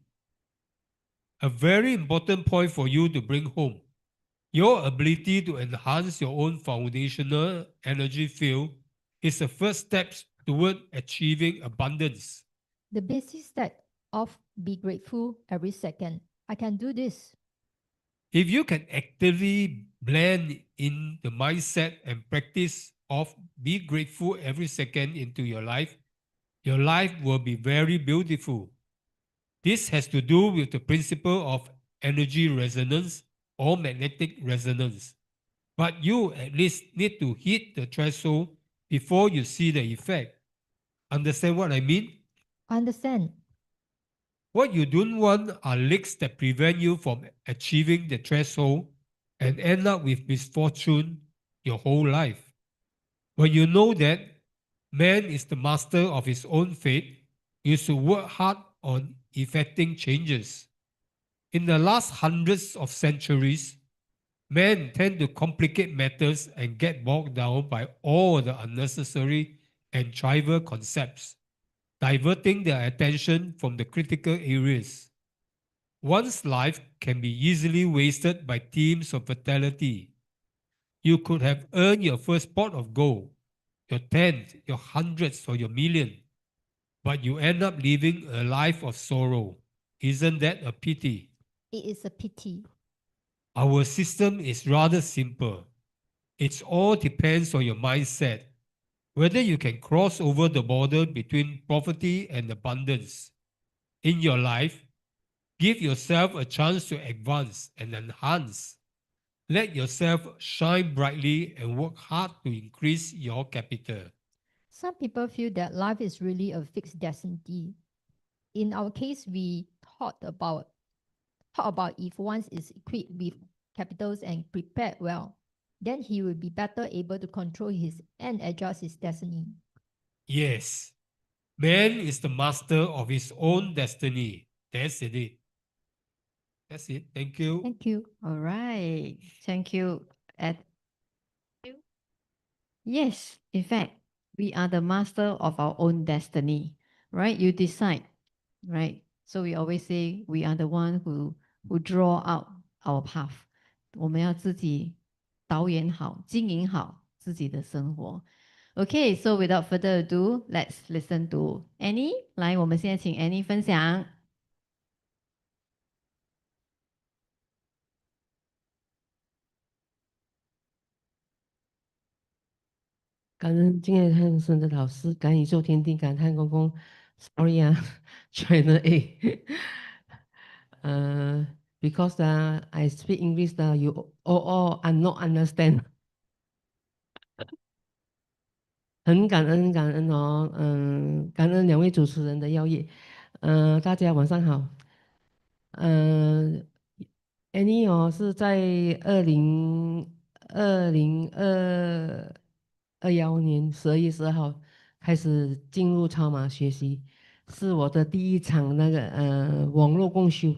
A very important point for you to bring home. Your ability to enhance your own foundational energy field is the first step toward achieving abundance. The basic step of be grateful every second. I can do this. If you can actively blend in the mindset and practice of be grateful every second into your life will be very beautiful. This has to do with the principle of energy resonance or magnetic resonance. But you at least need to hit the threshold before you see the effect. Understand what I mean? Understand? What you don't want are leaks that prevent you from achieving the threshold and end up with misfortune your whole life. When you know that man is the master of his own fate, you should work hard on effecting changes. In the last hundreds of centuries, men tend to complicate matters and get bogged down by all the unnecessary and trivial concepts, diverting their attention from the critical areas. One's life can be easily wasted by themes of fatality. You could have earned your first pot of gold, your tenth, your hundredth, or your million, but you end up living a life of sorrow. Isn't that a pity? It is a pity. Our system is rather simple. It all depends on your mindset, whether you can cross over the border between poverty and abundance. In your life, give yourself a chance to advance and enhance. Let yourself shine brightly and work hard to increase your capital. Some people feel that life is really a fixed destiny. In our case, we thought about if one is equipped with capitals and prepared well, then he will be better able to control his and adjust his destiny. Yes, man is the master of his own destiny. That's it. That's it. Thank you. Thank you. All right. Thank you. Yes, in fact, we are the master of our own destiny, right? You decide, right? So we always say we are the one who draw out our path. 我们要自己导演好、经营好自己的生活。Okay, so without further ado, let's listen to Annie. 来，我们现在请 Annie 分享。感恩敬爱汉生的老师，感恩宇宙天地，感恩公公。Sorry 啊，China A。because I speak English you all are not understand 很感恩哦，感恩两位主持人的邀约，大家晚上好，Annie 哦是在2021年12月12号开始进入超马学习，是我的第一场那个网络共修，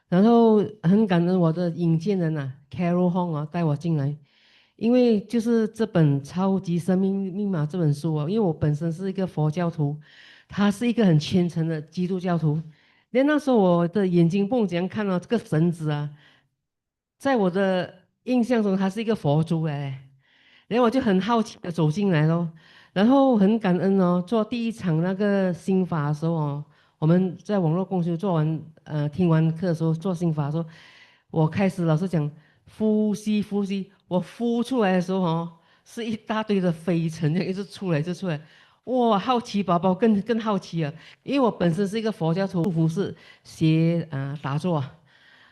然后很感恩我的引荐人啊 Carol Hong 哦带我进来。因为就是这本《超级生命密码》这本书哦，因为我本身是一个佛教徒，他是一个很虔诚的基督教徒。那时候我的眼睛蹦怎样看到这个绳子啊，在我的印象中，他是一个佛珠哎。然后我就很好奇的走进来咯，然后很感恩哦，做第一场那个心法的时候哦，我们在网络共修做完听完课的时候做心法的时候，我开始老师讲呼吸呼吸，我呼出来的时候哦，是一大堆的飞尘，一直出来就出来，哇，好奇宝宝更好奇啊，因为我本身是一个佛教徒，不是学打坐啊，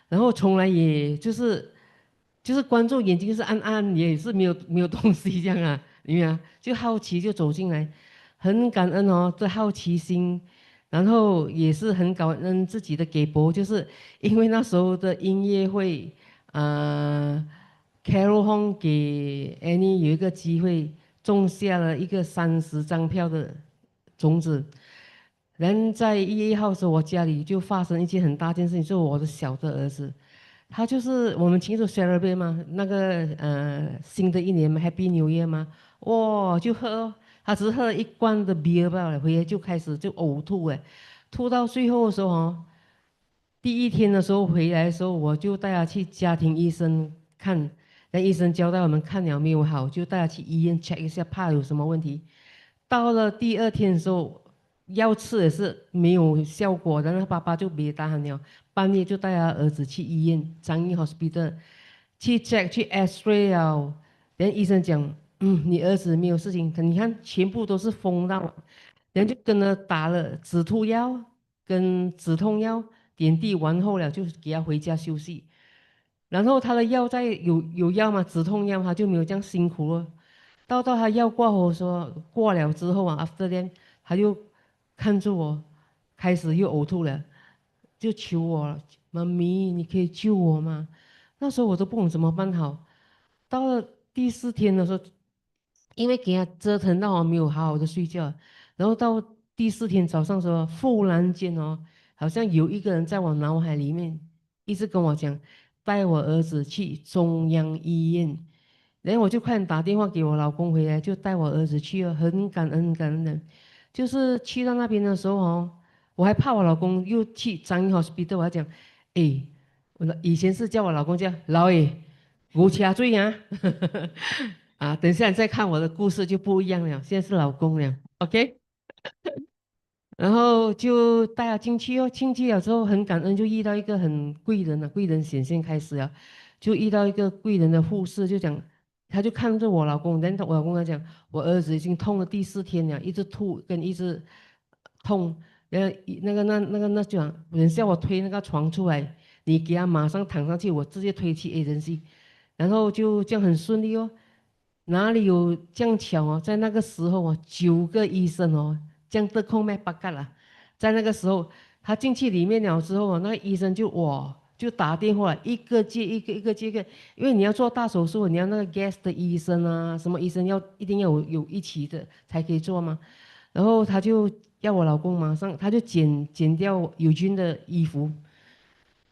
然后从来也就是观众眼睛是暗暗，也是没有东西这样啊，因为就好奇就走进来，很感恩哦，这好奇心，然后也是很感恩自己的给博，就是因为那时候的音乐会， Carol Hong 给 Annie 有一个机会，种下了一个30张票的种子。然在1月1号的时候，我家里就发生一件很大件事情，就是我的小的儿子，他就是我们庆祝 celebrate 嘛，那个新的一年嘛，Happy New Year 嘛，哇，就喝，他只是喝了一罐的 beer 罢了，回来就开始就呕吐哎，吐到最后的时候哦，第一天的时候回来的时候，我就带他去家庭医生看，那医生交代我们看了没有好，就带他去医院 check 一下，怕有什么问题。到了第二天的时候，药吃也是没有效果，然后爸爸就别打喊了，半夜就带他儿子去医院张义 hospital 去 check 去 X-ray 了，然后医生讲，你儿子没有事情，你看全部都是风到，然后就跟他打了止吐药跟止痛药，点滴完后了就给他回家休息，然后他的药在有药嘛，止痛药他就没有这样辛苦了。到他药过后说过了之后啊，after that 他就看住我，开始又呕吐了，就求我妈咪，你可以救我吗？那时候我都不懂怎么办好。到了第4天的时候，因为给他折腾到没有好好的睡觉，然后到第4天早上说，忽然间哦，好像有一个人在我脑海里面一直跟我讲，带我儿子去中央医院。然后我就快点打电话给我老公回来，就带我儿子去了，很感恩很感恩的。就是去到那边的时候哦，我还怕我老公又去张义 hospital，我还讲，哎，以前是叫我老公叫老爷，无掐罪啊，啊，等一下你再看我的故事就不一样了，现在是老公了，OK。然后就带他进去哦，进去了之后很感恩，就遇到一个很贵人啊，贵人显现开始啊，就遇到一个贵人的护士，就讲，他就看着我老公，然后我老公他讲，我儿子已经痛了第4天了，一直吐跟一直痛，然后那就讲，等下我推那个床出来，你给他马上躺上去，我直接推去 agency，然后就这样很顺利哦，哪里有这样巧哦，在那个时候哦，9个医生哦。这样的空麦八嘎啦，在那个时候，他进去里面了之后，那个医生就哇，就打电话，一个接一个，一个接一个，因为你要做大手术，你要那个 gas 的医生啊，什么医生一定要有一起的才可以做嘛。然后他就要我老公马上，他就剪掉友军的衣服，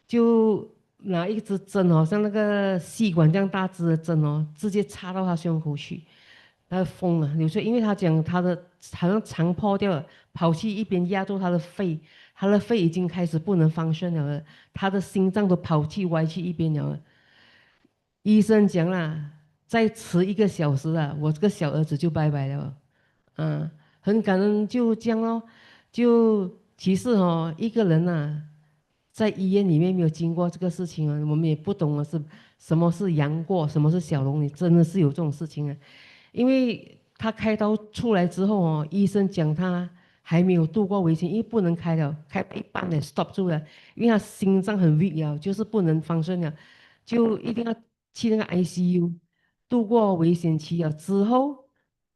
就拿一支针哦，像那个细管这样大支的针哦，直接插到他胸口去。他疯了，流血，因为他讲他的好像肠破掉了，跑去一边压住他的肺，他的肺已经开始不能 function 了，他的心脏都跑去歪去一边了。医生讲啦，再迟1个小时啊，我这个小儿子就拜拜了。嗯，很感恩，就这样咯。就其实哦，一个人呐、在医院里面没有经过这个事情啊，我们也不懂的是什么是杨过，什么是小龙女，真的是有这种事情啊。因为他开刀出来之后哦，医生讲他还没有度过危险，因为不能开了，开一半的 stop 住了，因为他心脏很 weak 了，就是不能放顺了，就一定要去那个 ICU 度过危险期了之后，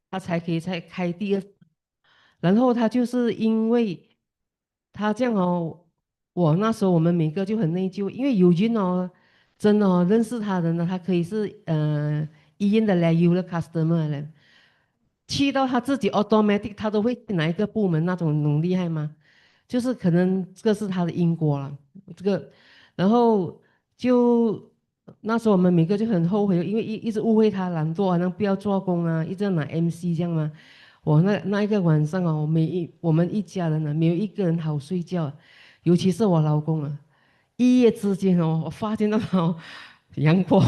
他才可以再开第二。然后他就是因为他这样哦，那时候我们每个就很内疚，因为友军哦，真的哦，认识他的呢，他可以是医院的来 u 的 customer 了，去到他自己 automatic，他都会哪一个部门那种很厉害吗？就是可能这个是他的因果了，这个，然后就那时候我们每个就很后悔，因为一直误会他懒惰，好像不要做工啊，一直要拿 MC 这样嘛。我那一个晚上哦，我们一家人呢、没有一个人好睡觉，尤其是我老公啊，一夜之间哦，我发现到哦，杨过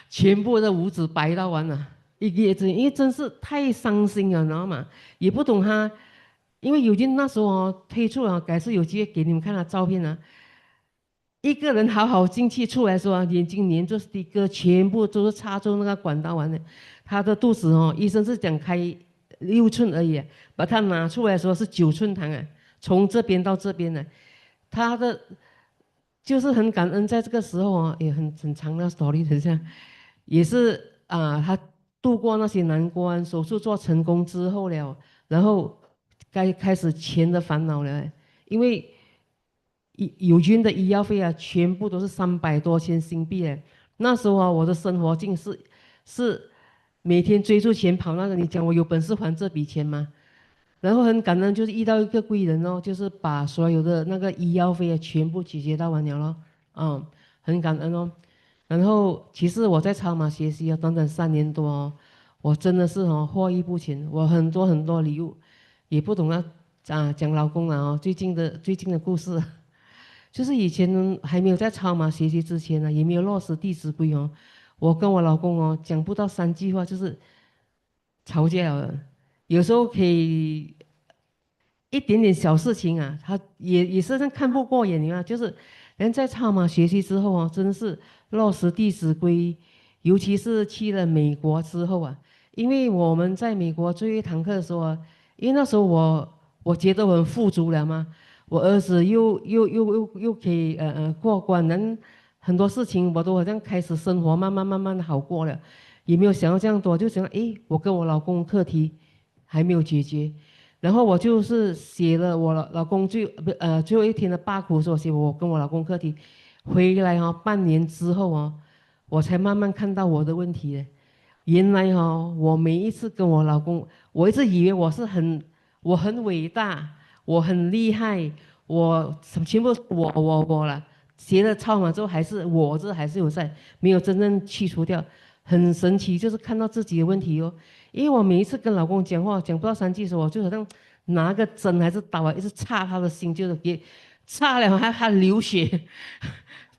全部的五指白到完了，一个夜之间，因为真是太伤心了，你知道吗？也不懂他，因为有金那时候哦推出了，改次有机会给你们看他照片啊。一个人好好进去，出来说眼睛粘住 sticker，全部都是插住那个管道完的。他的肚子哦，医生是讲开6寸而已，把他拿出来说是9寸糖啊，从这边到这边呢，他的就是很感恩，在这个时候啊，也很长的 story，等下也是啊，他度过那些难关，手术做成功之后了，然后该开始钱的烦恼了，因为友军的医药费啊，全部都是300多千新币哎，那时候啊，我的生活境是每天追逐钱跑那个，你讲我有本事还这笔钱吗？然后很感恩，就是遇到一个贵人哦，就是把所有的那个医药费啊全部解决到完了咯，很感恩哦。然后其实我在超马学习啊，短短3年多哦，我真的是获益不浅，我很多很多礼物，也不懂讲老公了哦，最近的故事，就是以前还没有在超马学习之前呢，也没有落实《弟子规》哦，我跟我老公哦讲不到3句话就是吵架了，有时候可以一点点小事情啊，他也是这样看不过眼，你看，就是人在超马学习之后啊，真的是落实《弟子规》，尤其是去了美国之后啊，因为我们在美国最后一堂课的时候啊，因为那时候我觉得我很富足了嘛，我儿子又可以过关，能很多事情我都好像开始生活慢慢的好过了，也没有想到这样多，就想诶，我跟我老公课题还没有解决。然后我就是写了我老公最后一天的罢苦说写我跟我老公课题，回来半年之后我才慢慢看到我的问题的。原来我每一次跟我老公，我一直以为我很伟大，我很厉害，我全部我了。写了超码之后，还是我这还是有在，没有真正去除掉。很神奇，就是看到自己的问题哦。因为我每一次跟老公讲话，讲不到3句的时候，我就好像拿个针还是刀啊，一直插他的心，就是给插了他流血，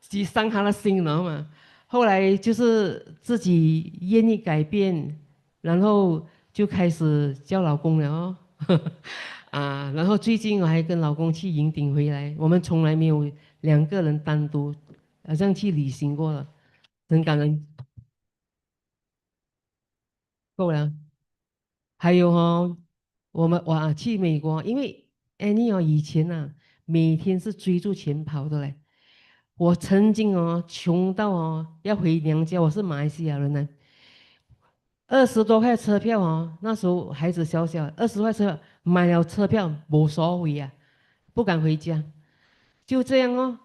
击伤他的心，知道吗？后来就是自己愿意改变，然后就开始叫老公了哦。然后最近我还跟老公去营顶回来，我们从来没有2个人单独好像去旅行过了，很感恩。够了。还有我去美国，因为 Annie 以前每天是追逐钱跑的嘞。我曾经穷到要回娘家，我是马来西亚人呢，20多块车票那时候孩子小小，20块车票买了车票没所谓啊，不敢回家，就这样哦。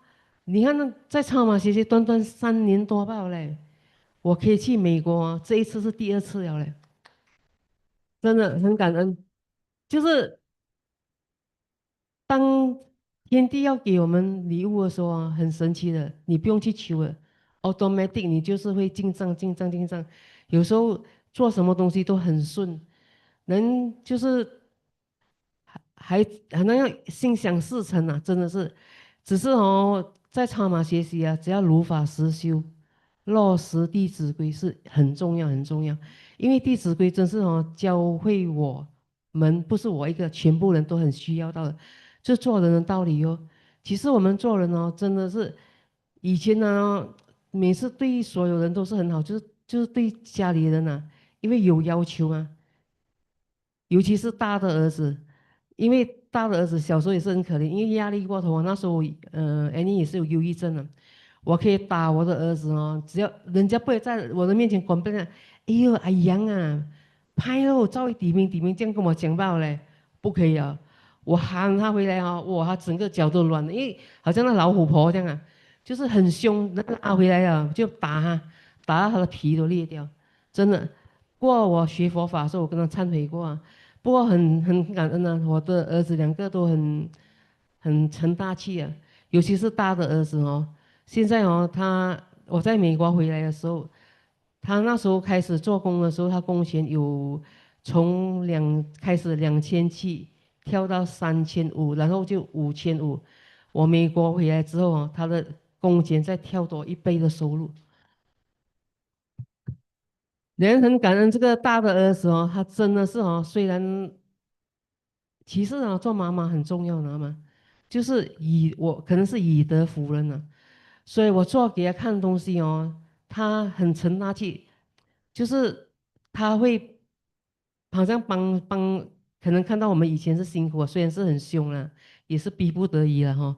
你看在超马学习短短3年多罢了嘞，我可以去美国这一次是第2次了嘞，真的很感恩。就是当天地要给我们礼物的时候很神奇的，你不用去求了，automatic 你就是会进账。有时候做什么东西都很顺，人就是还能要心想事成真的是，只是在超马学习只要如法实修，落实《弟子规》是很重要很重要，因为《弟子规》真是教会我们，不是我一个，全部人都很需要到的，就做人的道理哦。其实我们做人真的是以前每次对所有人都是很好，就是对家里人因为有要求嘛。尤其是大的儿子，因为大的儿子小时候也是很可怜，因为压力过头那时候Annie 也是有忧郁症的，我可以打我的儿子只要人家不会在我的面前管不了，哎呦阿阳拍喽，照一点名这样跟我讲罢了嘞，不可以啊，我喊他回来哇，他整个脚都软了，因为好像那老虎婆这样就是很凶，那拉回来就打他，打到他的皮都裂掉，真的。过后我学佛法的时候，我跟他忏悔过不过很感恩我的儿子2个都很成大器尤其是大的儿子现在我在美国回来的时候，他那时候开始做工的时候，他工钱有从开始2700跳到3500，然后就5500。我美国回来之后他的工钱再跳多1倍的收入。人很感恩这个大的儿子他真的是虽然其实做妈妈很重要，你知道吗？就是我可能是以德服人所以我做给他看的东西他很成大器，就是他会好像可能看到我们以前是辛苦虽然是很凶也是逼不得已了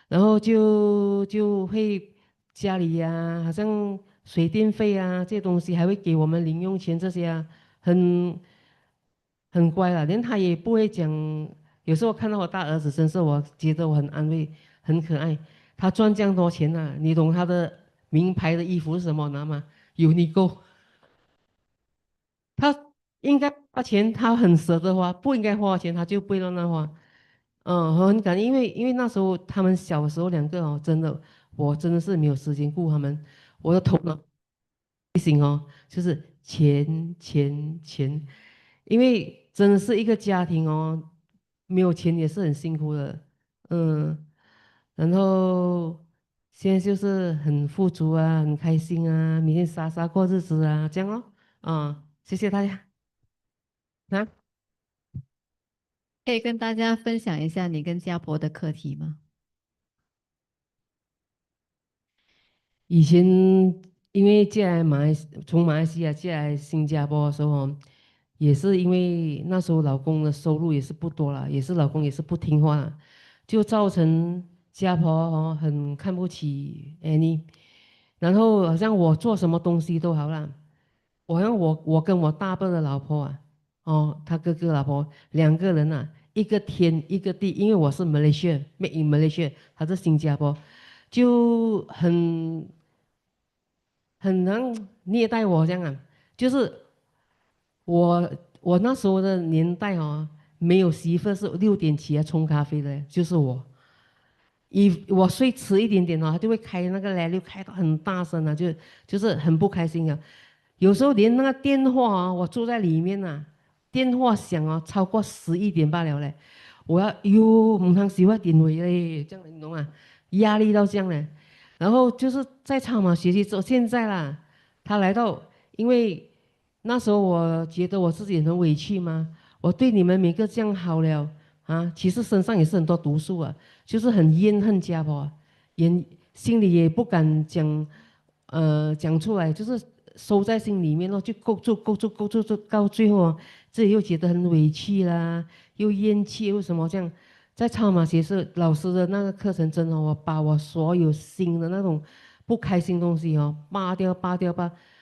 然后就会家里好像水电费这些东西还会给我们零用钱这些很很乖了，连他也不会讲。有时候看到我大儿子，真是我觉得我很安慰，很可爱。他赚这样多钱你懂他的名牌的衣服是什么，你知道吗？Uniqlo。他应该花钱，他很舍得花，不应该花钱，他就不会乱花。很感恩，因为那时候他们小时候两个哦，真的，我真的是没有时间顾他们，我的头脑不行哦，就是钱钱钱，因为真的是一个家庭哦，没有钱也是很辛苦的，嗯，然后现在就是很富足啊，很开心啊，每天傻傻过日子啊，这样咯，谢谢大家。啊，可以跟大家分享一下你跟家婆的课题吗？以前因为从马来西亚借来新加坡的时候哦，也是因为那时候老公的收入也是不多了，也是老公也是不听话啦，就造成家婆哦很看不起 Annie，然后好像我做什么东西都好啦，我跟我大伯的老婆啊，他哥哥老婆两个人啊，一个天一个地，因为我是 Malaysia，made in Malaysia，他是新加坡，就很能虐待我这样啊，就是我那时候的年代哦，没有媳妇是6点起来冲咖啡的，就是我。我睡迟一点点哦，他就会开那个来就开到很大声啊，就是很不开心啊。有时候连那个电话啊，我坐在里面呐、电话响哦，超过11点罢了嘞，我要唔通喜欢点回嘞，这样你懂吗？压力到这样嘞。然后就是在超马学习之后，现在啦，他来到，因为那时候我觉得我自己很委屈嘛，我对你们每个这样好了啊，其实身上也是很多毒素啊。就是很怨恨家婆，也心里也不敢讲，讲出来，就是收在心里面咯，就勾住，到最后哦，自己又觉得很委屈啦，又厌弃，为什么这样？在超马学社老师的那个课程真的，我把我所有新的那种不开心东西哦，扒掉，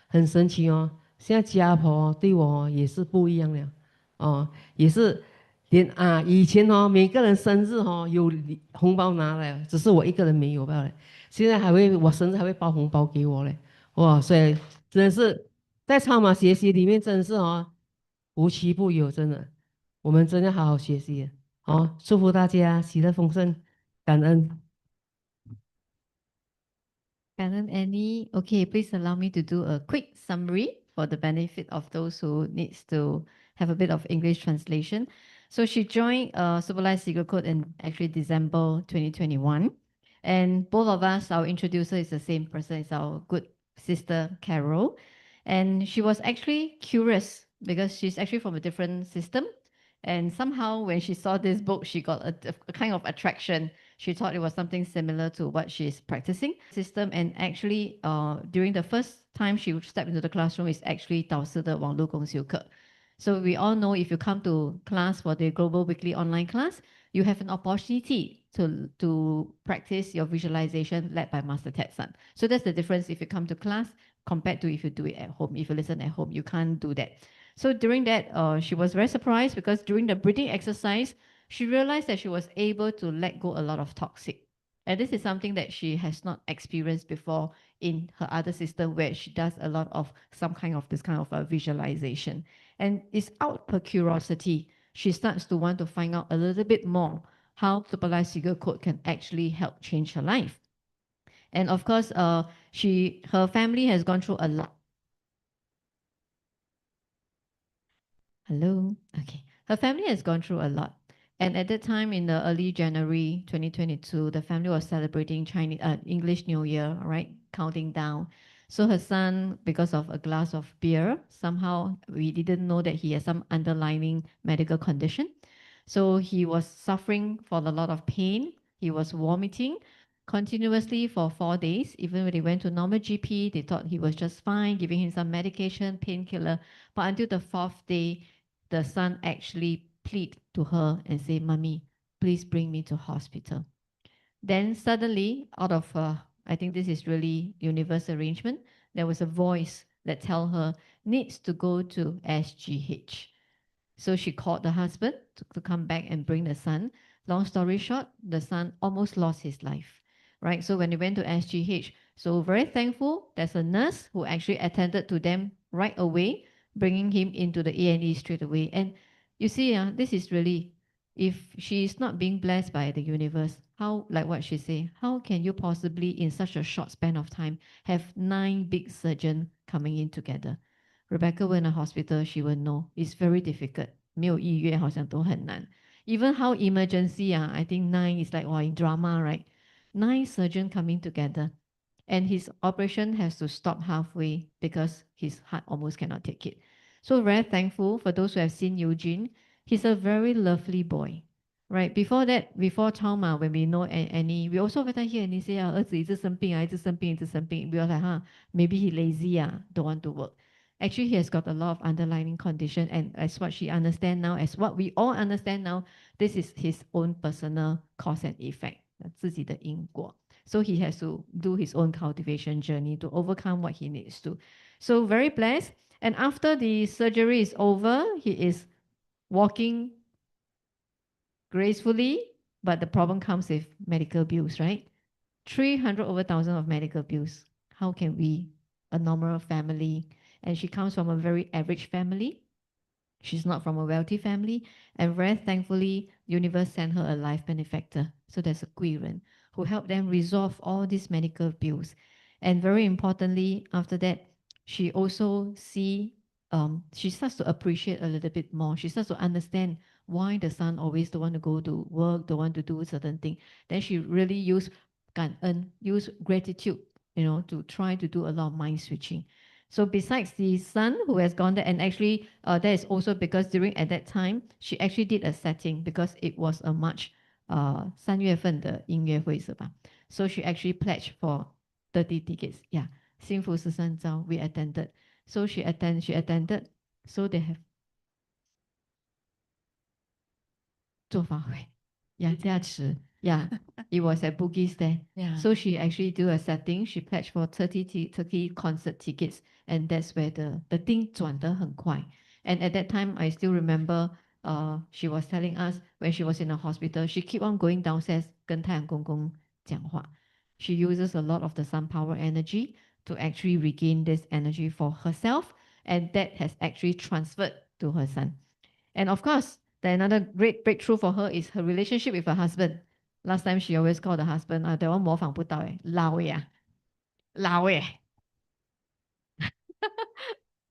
很神奇哦。现在家婆哦对我哦也是不一样了，也是。以前哦，每个人生日哦有红包拿来，只是我一个人没有罢了。现在我生日还会包红包给我嘞，哇！所以真的是在超马学习里面，真的是哦无奇不有，真的，我们真的好好学习哦！祝福大家喜乐丰盛，感恩。感恩 Annie. Okay, please allow me to do a quick summary for the benefit of those who needs to have a bit of English translation. So she joined Superlight Secret Code in actually December 2021. And both of us, our introducer is the same person, it's our good sister Carol. And she was actually curious because she's actually from a different system. And somehow when she saw this book, she got a kind of attraction. She thought it was something similar to what she's practicing system. And actually, during the first time she stepped into the classroom is actually 导师的网络共修课. So we all know if you come to class for the Global Weekly Online class, you have an opportunity to practice your visualization led by Master Ted San. So that's the difference if you come to class compared to if you do it at home. If you listen at home, you can't do that. So during that, she was very surprised because during the breathing exercise, she realized that she was able to let go a lot of toxic. And this is something that she has not experienced before in her other system where she does a lot of some kind of this kind of a visualization. And it's out per curiosity. She starts to want to find out a little bit more how supervised Seeger code can actually help change her life. And of course, her family has gone through a lot. Hello. Okay. Her family has gone through a lot. And at that time in the early January 2022, the family was celebrating Chinese English New Year, right? Counting down. So her son, because of a glass of beer, somehow we didn't know that he has some underlying medical condition. So he was suffering for a lot of pain. He was vomiting continuously for 4 days. Even when they went to normal GP, they thought he was just fine, giving him some medication, painkiller. But until the 4th day, the son actually plead to her and say, "Mommy, please bring me to hospital." Then suddenly, out of I think this is really universe arrangement, there was a voice that tell her needs to go to SGH. So she called the husband to come back and bring the son. Long story short, the son almost lost his life, right? So when they went to SGH, So very thankful. There's a nurse who actually attended to them right away, bringing him into the A&E straight away. And you see, this is really, if she is not being blessed by the universe, how, like what she say, how can you possibly in such a short span of time have 9 big surgeons coming in together? Rebecca went to hospital, she will know it's very difficult. 没有预约好像都很难. Even how emergency, I think 9 is like, wow, in drama, right? 9 surgeons coming together. And his operation has to stop halfway because his heart almost cannot take it. So very thankful for those who have seen Eugene. He's a very lovely boy, right? Before that, before trauma, when we know Annie, we also every time hear Annie say, 儿子一直生病啊，一直生病，一直生病. We are like, maybe he lazy, don't want to work. Actually, he has got a lot of underlying condition, and as what she understand now, as what we all understand now, this is his own personal cause and effect, 自己的因果. So he has to do his own cultivation journey to overcome what he needs to. So very blessed. And after the surgery is over, he is walking gracefully, but the problem comes with medical bills, right? 300 over thousand of medical bills. How can we, a normal family, and she comes from a very average family. She's not from a wealthy family, and very thankfully, universe sent her a life benefactor. So there's a 贵人 who helped them resolve all these medical bills. And very importantly, after that, she also she starts to appreciate a little bit more. She starts to understand why the son always don't want to go to work, don't want to do certain thing. Then she really use 感恩, use gratitude, to try to do a lot of mind switching. So besides the son who has gone there, and actually that is also because during at that time, she actually did a setting because it was a March 3月份的音乐会是吧? So she actually pledged for 30 tickets. Yeah, 幸福13招 we attended. So she attended. So they have 做法会. Yeah, 加持. Yeah, it was at Bugis there. Yeah. So she actually do a setting. She pledged for 30 concert tickets, and that's where the thing 转得很快. And at that time, I still remember, she was telling us when she was in the hospital, she keep on going downstairs 跟太阳公公讲话. She uses a lot of the sun power energy to actually regain this energy for herself, and that has actually transferred to her son. And of course, another great breakthrough for her is her relationship with her husband. Last time she always called the husband, that one 模仿不到老耶, 老耶.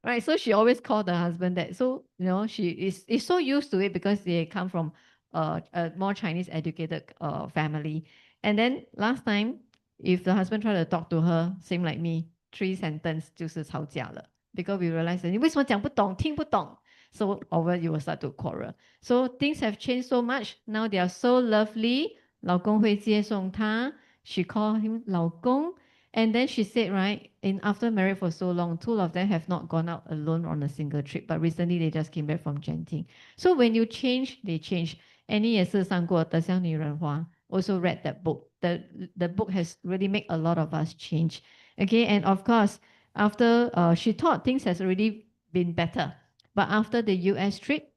Right, so she always called the husband that. So, she is so used to it because they come from a more Chinese educated family. And then last time, if the husband tried to talk to her, same like me, 3 sentence 就是吵架了. Because we realized that 你为什么讲不懂，听不懂? So over you will start to quarrel. So things have changed so much. Now they are so lovely. 老公会接送她. She called him 老公. And then she said, right, after married for so long, 2 of them have not gone out alone on a single trip. But recently they just came back from Genting. So when you change, they change. Annie 也是上过《德香女人花》, also read that book. The book has really made a lot of us change. Okay, and of course, after she thought things has already been better. But after the US trip,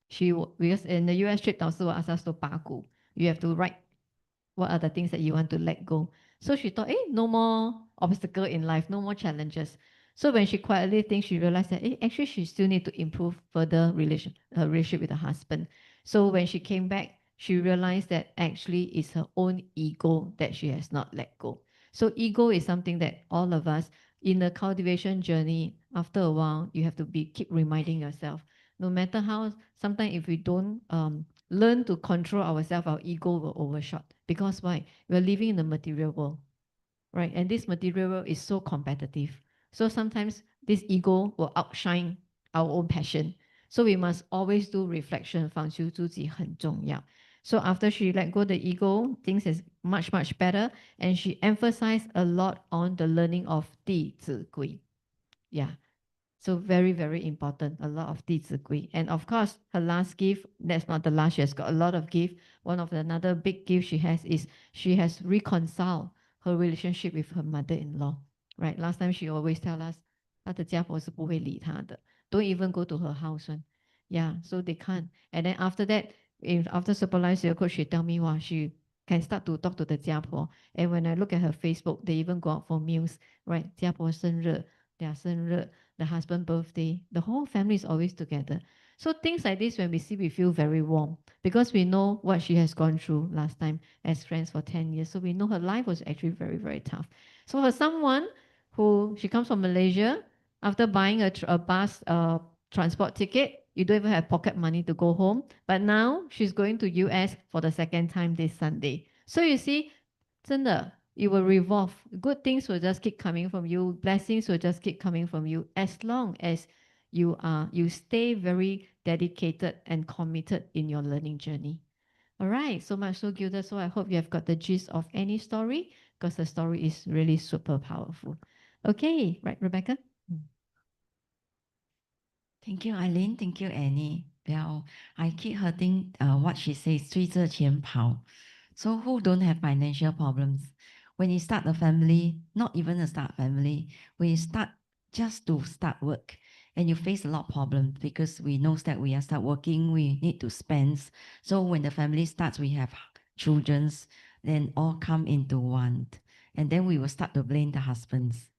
because in the US trip, 导师 will ask us to 八股. You have to write what are the things that you want to let go. So she thought, no more obstacle in life, no more challenges. So when she quietly thinks, she realized that actually she still need to improve further her relationship with her husband. So when she came back, she realized that actually it's her own ego that she has not let go. So ego is something that all of us in the cultivation journey, after a while, you have to keep reminding yourself, no matter how, sometimes if we don't learn to control ourselves, our ego will overshot. Because why? We're living in the material world, right? And this material world is so competitive. So sometimes this ego will outshine our own passion. So we must always do reflection, 反求诸己很重要. So after she let go the ego, things is much, much better. And she emphasized a lot on the learning of 弟子规. Yeah. So very, very important. A lot of 弟子规. And of course, her last gift, that's not the last, she has got a lot of gift. One of the another big gift she has is she has reconciled her relationship with her mother-in-law. Right? Last time she always tell us, 她的家婆是不会理她的. Don't even go to her house one. Yeah, so they can't. And then after that, after supervised your coach, she tell me, wow, she can start to talk to the 家婆. And when I look at her Facebook, they even go out for meals, right? 家婆生日, their 生日, the husband birthday, the whole family is always together. So things like this, when we see, we feel very warm because we know what she has gone through last time as friends for 10 years. So we know her life was actually very, very tough. So for someone who, she comes from Malaysia, after buying a bus transport ticket, you don't even have pocket money to go home. But now she's going to US for the second time this Sunday. So you see, 真的, it will revolve. Good things will just keep coming from you. Blessings will just keep coming from you as long as you stay very dedicated and committed in your learning journey. All right, so much so, Gilda. So I hope you have got the gist of any story because the story is really super powerful. Okay, right, Rebecca? Thank you, Eileen. Thank you, Annie. Well, I keep hearing what she says, 追着钱跑. So who don't have financial problems? When you start a family, not even a start family, when you start just to start work and you face a lot of problems because we know that we are start working, we need to spend. So when the family starts, we have children's, then all come into one. And then we will start to blame the husband's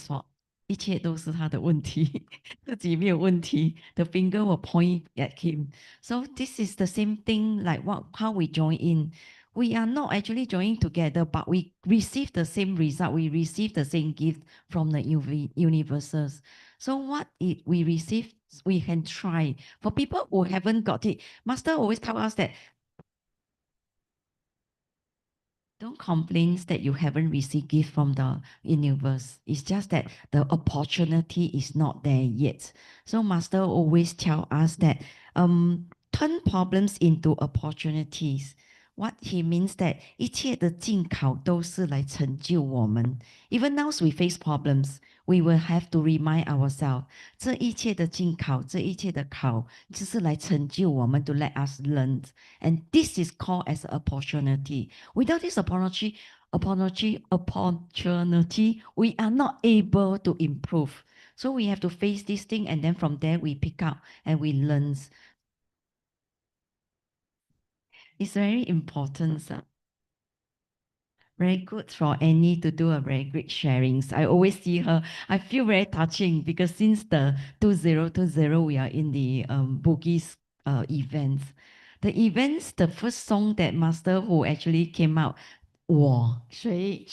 fault. 一切都是他的问题，自己没有问题。The finger will point at him. So this is the same thing like how we join in. We are not actually joining together, but we receive the same result. We receive the same gift from the universes. So what we receive, we can try. For people who haven't got it, Master always tell us that don't complain that you haven't received gift from the universe. It's just that the opportunity is not there yet. So Master always tell us that turn problems into opportunities. What he means that 一切的境考都是来成就我们. Even now we face problems, we will have to remind ourselves, 这一切的境考，这一切的考，就是来成就我们 to let us learn. And this is called as an opportunity. Without this opportunity, we are not able to improve. So we have to face this thing and then from there we pick up and we learn. It's very important. Very good for Annie to do a very great sharings. I always see her. I feel very touching because since the 2020 we are in the Bugis events. The events, the first song that Master who actually came out, 我谁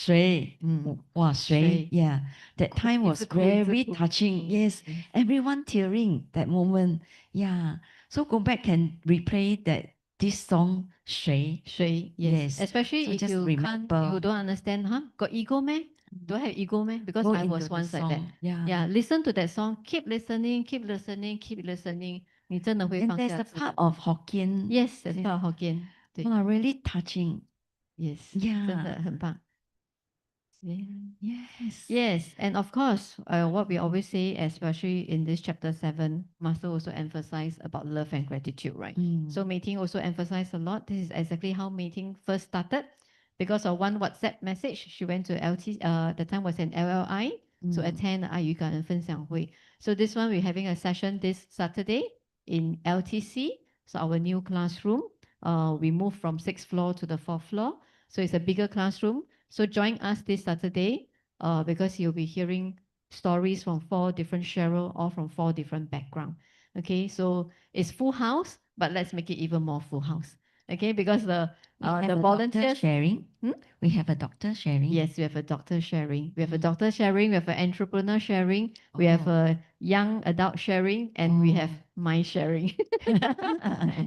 yeah, that time was very touching. Yes, everyone tearing that moment. Yeah, so go back and replay this song 谁 yes. Especially so if just you remember. you don't understand, got ego meh? Do I have ego meh? Because Go I was into the once like that. song, yeah. Yeah, listen to that song, keep listening. 你真的会 And 放 there's 下 the 自己。 part of Hokkien. Yes, that's part of Hokkien. 对 Wow, really touching. Yes, Yeah. 真的很棒。Yes. Yes, and of course, what we always say, especially in this chapter 7, Master also emphasized about love and gratitude, right? So Mei Ting also emphasized a lot. This is exactly how Mei Ting first started. Because of one WhatsApp message, she went to LT, the time was in LLI, to attend 阿语感恩分享会. So this one, we're having a session this Saturday in LTC, so our new classroom. We moved from 6th floor to the 4th floor. So it's a bigger classroom. So join us this Saturday because you'll be hearing stories from 4 different Cheryl, all from 4 different backgrounds. Okay, so it's full house, but let's make it even more full house. Okay, because the volunteers sharing. We have a doctor sharing. Yes, we have a doctor sharing. We have a doctor sharing. We have an entrepreneur sharing. We have a young adult sharing, and we have my sharing.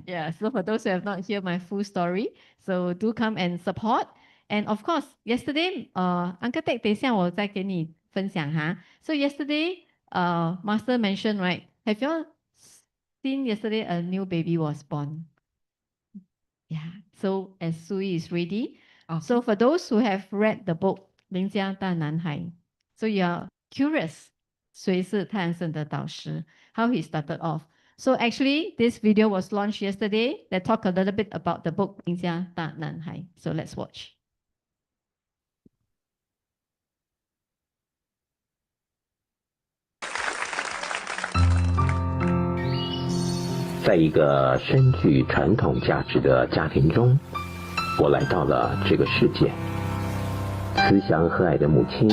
Yeah. So for those who have not heard my full story, so do come and support. And of course, yesterday, Uncle Tek, 等一下我再给你分享哈。So yesterday, Master mentioned, right? Have you all seen yesterday a new baby was born? Yeah. So as Sui is ready. So for those who have read the book 邻家大男孩, so you're curious, 谁是太阳神的导师, how he started off. So actually, this video was launched yesterday that talk a little bit about the book 邻家大男孩. So let's watch. 在一个深具传统价值的家庭中，我来到了这个世界。慈祥和蔼的母亲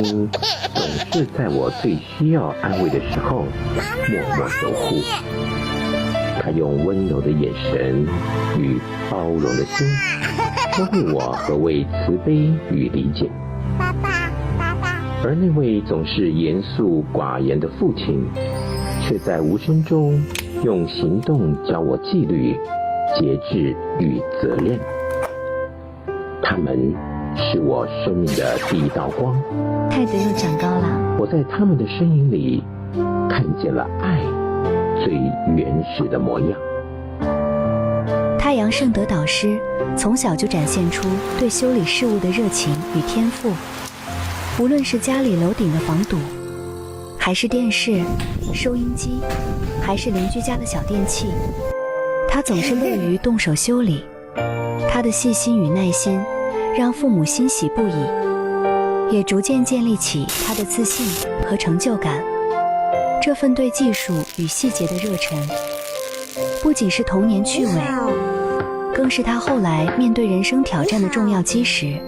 总是在我最需要安慰的时候默默守护。她用温柔的眼神与包容的心教会我何谓慈悲与理解。而那位总是严肃寡言的父亲，却在无声中用行动教我纪律、节制与责任。他们是我生命的第一道光。泰德又长高了。我在他们的身影里看见了爱最原始的模样。太阳圣德导师从小就展现出对修理事物的热情与天赋，无论是家里楼顶的防堵，还是电视、收音机，还是邻居家的小电器，他总是乐于动手修理。他的细心与耐心让父母欣喜不已，也逐渐建立起他的自信和成就感。这份对技术与细节的热忱，不仅是童年趣味，更是他后来面对人生挑战的重要基石。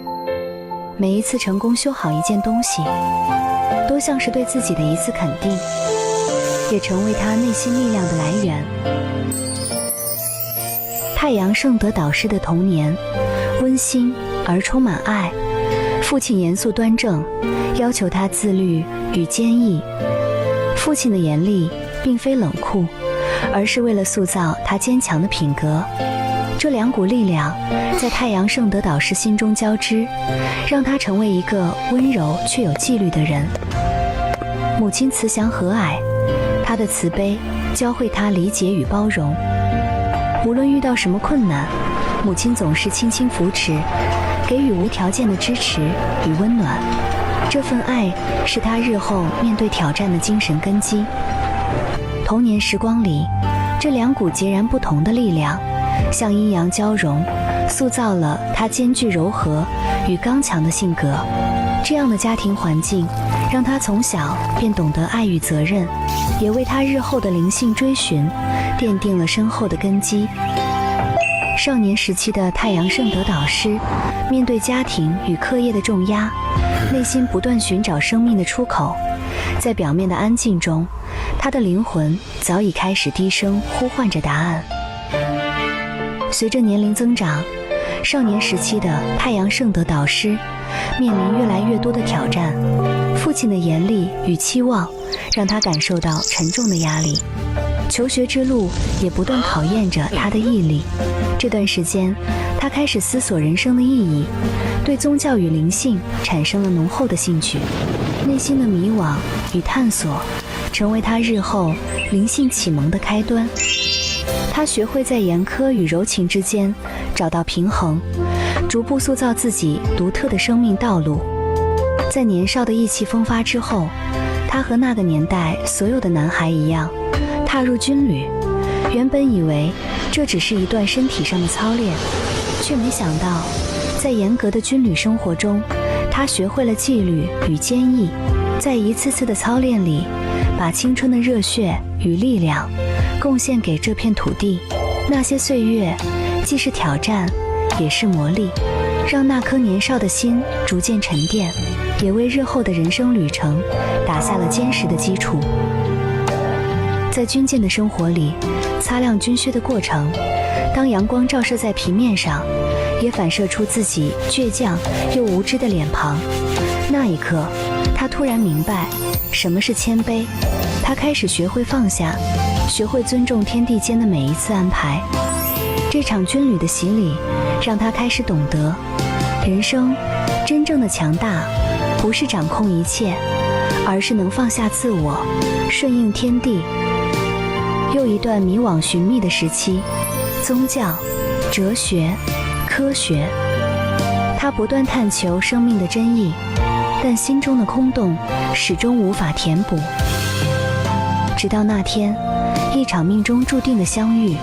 每一次成功修好一件东西，都像是对自己的一次肯定，也成为他内心力量的来源。太阳圣德导师的童年温馨而充满爱，父亲严肃端正，要求他自律与坚毅。父亲的严厉并非冷酷，而是为了塑造他坚强的品格。这两股力量在太阳圣德导师心中交织，让他成为一个温柔却有纪律的人。母亲慈祥和蔼，她的慈悲教会他理解与包容。无论遇到什么困难，母亲总是轻轻扶持，给予无条件的支持与温暖。这份爱是他日后面对挑战的精神根基。童年时光里，这两股截然不同的力量像阴阳交融，塑造了他兼具柔和与刚强的性格。这样的家庭环境让他从小便懂得爱与责任，也为他日后的灵性追寻奠定了深厚的根基。少年时期的太阳圣德导师面对家庭与课业的重压，内心不断寻找生命的出口。在表面的安静中，他的灵魂早已开始低声呼唤着答案。随着年龄增长，少年时期的太阳圣德导师面临越来越多的挑战，父亲的严厉与期望让他感受到沉重的压力。求学之路也不断考验着他的毅力。这段时间，他开始思索人生的意义，对宗教与灵性产生了浓厚的兴趣。内心的迷惘与探索，成为他日后灵性启蒙的开端。他学会在严苛与柔情之间找到平衡，逐步塑造自己独特的生命道路。在年少的意气风发之后，他和那个年代所有的男孩一样，踏入军旅。原本以为这只是一段身体上的操练，却没想到在严格的军旅生活中，他学会了纪律与坚毅，在一次次的操练里，把青春的热血与力量贡献给这片土地。那些岁月既是挑战，也是磨砺，让那颗年少的心逐渐沉淀，也为日后的人生旅程打下了坚实的基础。在军舰的生活里，擦亮军靴的过程，当阳光照射在皮面上，也反射出自己倔强又无知的脸庞。那一刻，他突然明白什么是谦卑。他开始学会放下，学会尊重天地间的每一次安排。这场军旅的洗礼，让他开始懂得，人生真正的强大，不是掌控一切，而是能放下自我，顺应天地。又一段迷惘寻觅的时期，宗教、哲学、科学，他不断探求生命的真意，但心中的空洞始终无法填补。直到那天，一场命中注定的相遇，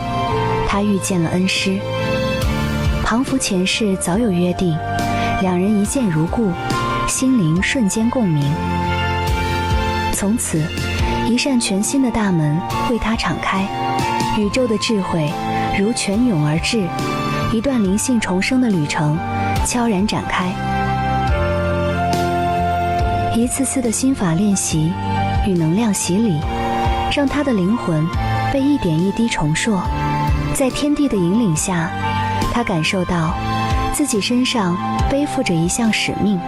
他遇见了恩师。庞福前世早有约定，两人一见如故，心灵瞬间共鸣。从此，一扇全新的大门为他敞开，宇宙的智慧如泉涌而至，一段灵性重生的旅程悄然展开。一次次的心法练习与能量洗礼，让他的灵魂被一点一滴重塑。在天地的引领下，他感受到自己身上背负着一项使命，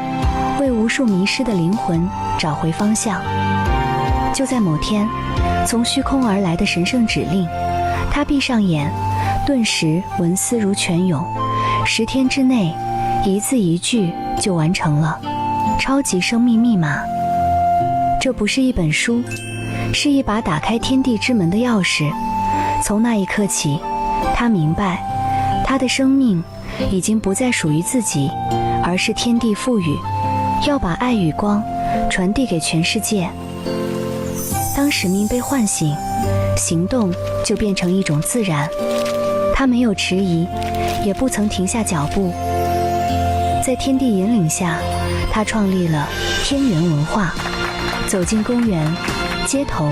为无数迷失的灵魂找回方向。就在某天，从虚空而来的神圣指令，他闭上眼，顿时文思如泉涌，10天之内，一字一句就完成了超级生命密码。这不是一本书，是一把打开天地之门的钥匙。从那一刻起，他明白，他的生命已经不再属于自己，而是天地赋予，要把爱与光传递给全世界。当使命被唤醒，行动就变成一种自然。他没有迟疑，也不曾停下脚步。在天地引领下，他创立了天元文化，走进公园、街头，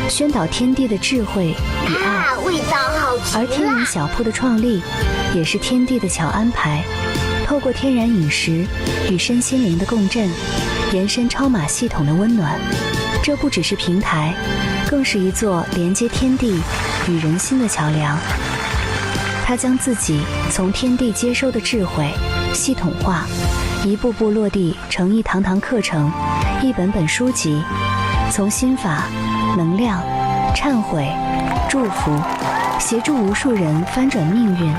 宣导天地的智慧与爱。味道好极而天然小铺的创立，也是天地的巧安排。透过天然饮食与身心灵的共振，延伸超码系统的温暖。这不只是平台，更是一座连接天地与人心的桥梁。他将自己从天地接收的智慧系统化，一步步落地成一堂堂课程，一本本书籍，从心法、能量、忏悔、祝福，协助无数人翻转命运，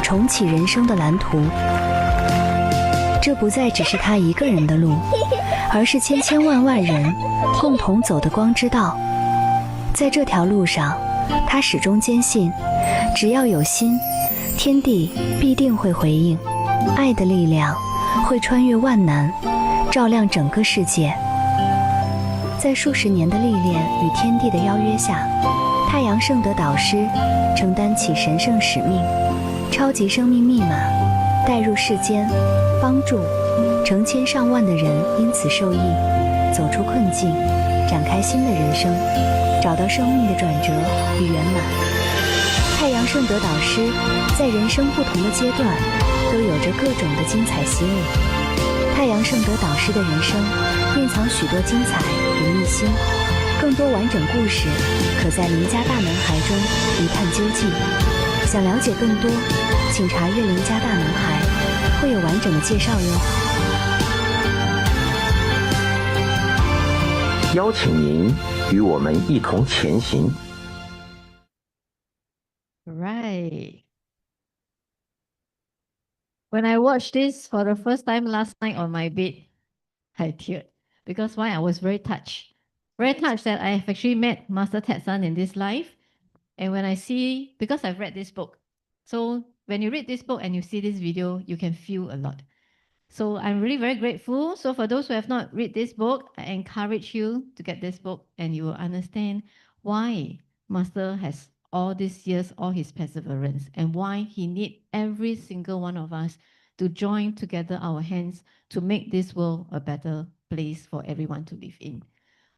重启人生的蓝图。这不再只是他一个人的路，而是千千万万人共同走的光之道。在这条路上，他始终坚信，只要有心，天地必定会回应，爱的力量会穿越万难，照亮整个世界。在数十年的历练与天地的邀约下，太阳圣德导师承担起神圣使命，超级生命密码带入世间，帮助成千上万的人因此受益，走出困境，展开新的人生，找到生命的转折与圆满。太阳圣德导师在人生不同的阶段都有着各种的精彩洗礼。太阳圣德导师的人生蕴藏许多精彩与秘辛，更多完整故事可在邻家大男孩中一探究竟。想了解更多，请查阅邻家大男孩，会有完整的介绍哟。邀请您与我们一同前行。Right. When I watched this for the first time last night on my bed, I teared because why? I was very touched. Very touched that I have actually met Master Ted Sun in this life. And when I see, because I've read this book, so when you read this book and you see this video, you can feel a lot. So I'm really very grateful. So for those who have not read this book, I encourage you to get this book and you will understand why Master has all these years, all his perseverance, and why he need every single one of us to join together our hands to make this world a better place for everyone to live in.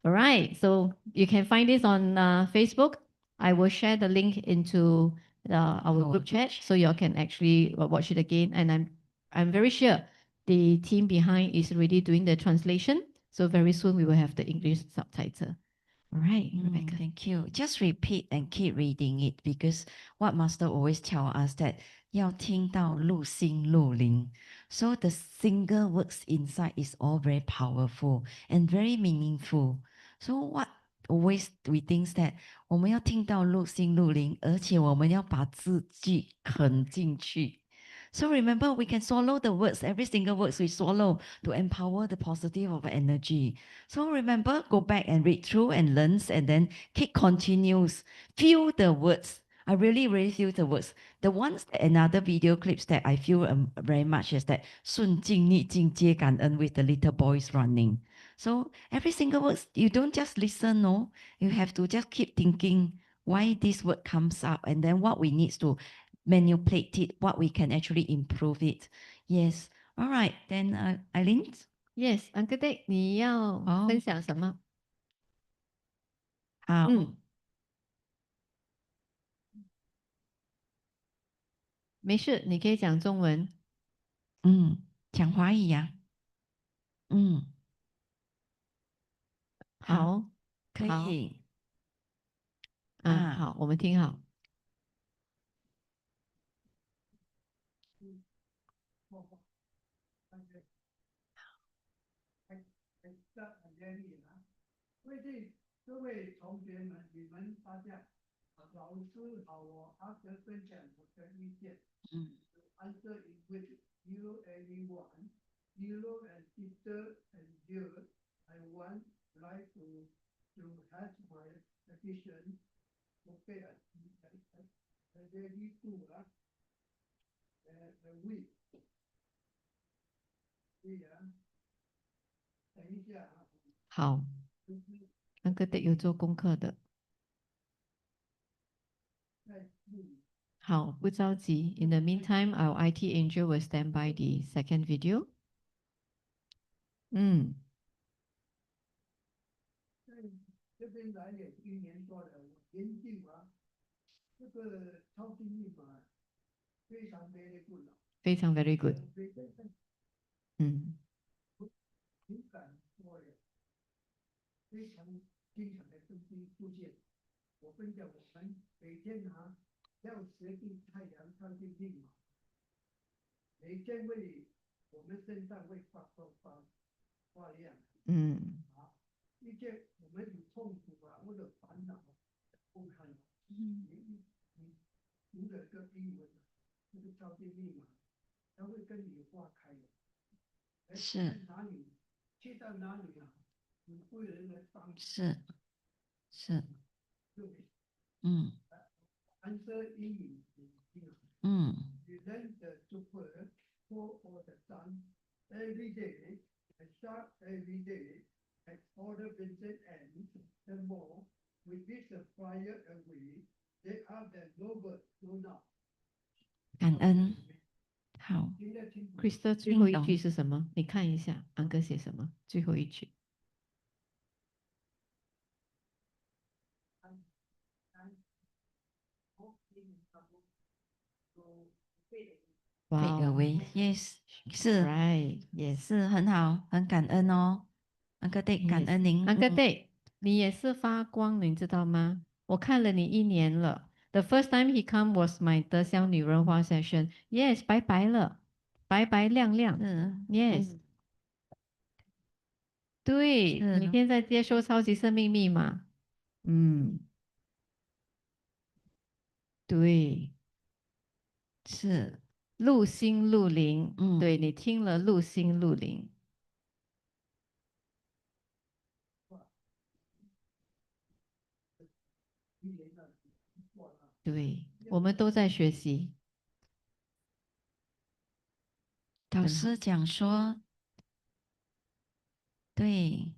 All right, so you can find this on Facebook. I will share the link into our group chat so you all can actually watch it again. And I'm very sure the team behind is already doing the translation. So very soon we will have the English subtitle. All right, Rebecca. Thank you. Just repeat and keep reading it because what Master always tell us that 要听到入心入灵. So the single words inside is all very powerful and very meaningful. So what always we think that 我们要听到入心入灵，而且我们要把字句啃进去。So remember, we can swallow the words, every single words we swallow to empower the positive of energy. So remember, go back and read through and learn and then keep continues. Feel the words. I really, really feel the words. The ones, another video clips that I feel very much is that 顺境逆境皆感恩 with the little boys running. So every single words, you don't just listen, no. You have to just keep thinking why this word comes up and then what we need to manipulate it, what we can actually improve it. Yes. All right. Then Eileen? Yes, Uncle Dick, 你要分享什么？好。没事，你可以讲中文。讲华语呀。好，可好，以。好，我们听好。各位同学们，你们大家老师好，我阿德分享我的意见。Answer in which you everyone, you and sister and you, I want like to have my petition. Okay, ready to we. 等一下啊。好，那个得有做功课的。好，不着急。In the meantime, our IT angel will stand by the second video. 这边来也1年多了，我研究这个超级密码非常 very good 了。非常 very good。情感多了，非常经常的东西出现。我分享我们每天要决定太阳超级密码，每天我们身上会发亮。一些我们有痛苦或者烦恼不堪，你读了个英文，这个超级密码，它会跟你化开的。是。哪里去到哪里有贵人来帮。是。对。Answer in you learn the super for all the sun every day and start every day and order Vincent and the more with this fire away they are the noble no now。 感恩。好。Crystal 最后一句是什么？你看一下，安哥写什么？最后一句。Fade away, yes， 是 ，right， yes， 是很好，很感恩哦。Uncle Dick， 感恩您。Uncle Dick， 你也是发光，你知道吗？我看了你1年了。The first time he come was my 德香女人花 session。Yes， 白白了，白白亮亮。Yes，对，每天在接受超级生命密码。对，是。入心入灵，对，你听了入心入灵。对，我们都在学习。导师讲说，对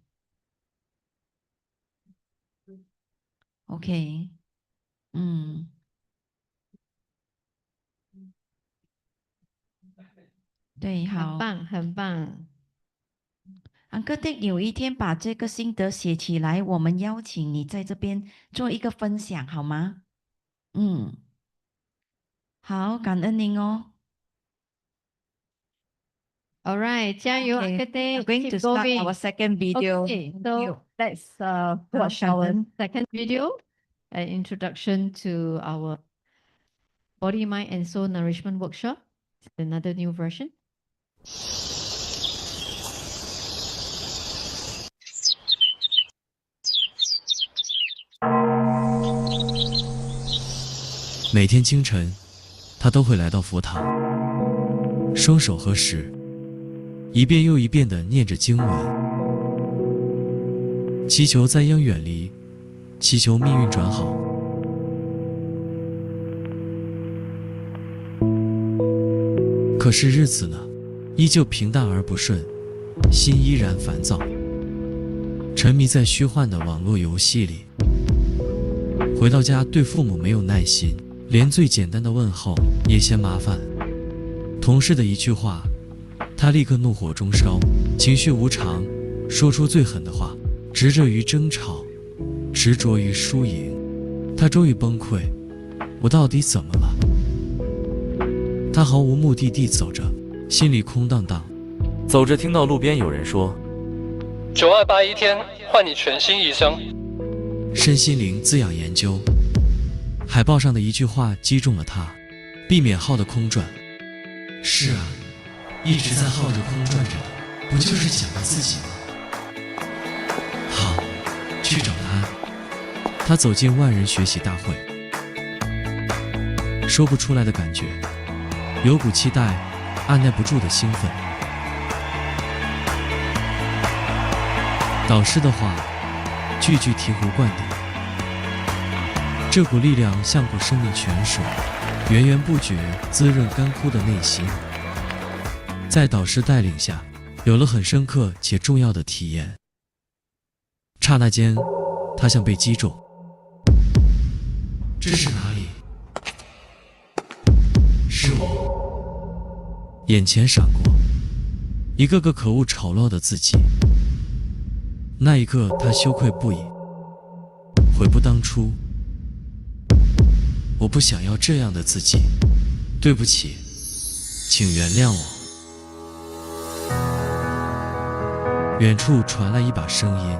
，OK， 对，好，很棒，很棒。Uncle Dick， 有一天把这个心得写起来，我们邀请你在这边做一个分享，好吗？好，感恩您哦。All right， 加油 Okay, Uncle Dick， going to start going. our second video. Okay, so let's watch our second video, an introduction to our Body, Mind and Soul Nourishment Workshop. Another new version. 每天清晨，他都会来到佛堂，双手合十，一遍又一遍地念着经文，祈求灾殃远离，祈求命运转好。可是日子呢，依旧平淡而不顺，心依然烦躁，沉迷在虚幻的网络游戏里。回到家，对父母没有耐心，连最简单的问候也嫌麻烦。同事的一句话，他立刻怒火中烧，情绪无常，说出最狠的话，执着于争吵，执着于输赢。他终于崩溃，我到底怎么了？他毫无目的地走着，心里空荡荡。走着，听到路边有人说9281天，换你全新一生。身心灵滋养研究。海报上的一句话击中了他：避免号的空转。是啊，一直在号着空转着的，不就是想着自己吗？好，去找答案。他走进万人学习大会，说不出来的感觉，有股期待，按耐不住的兴奋。导师的话，句句醍醐灌顶。这股力量像股生命泉水，源源不绝，滋润干枯的内心。在导师带领下，有了很深刻且重要的体验。刹那间，他像被击中。这是哪里？是我。眼前闪过一个个可恶丑陋的自己。那一刻，他羞愧不已，悔不当初。我不想要这样的自己，对不起，请原谅我。远处传来一把声音：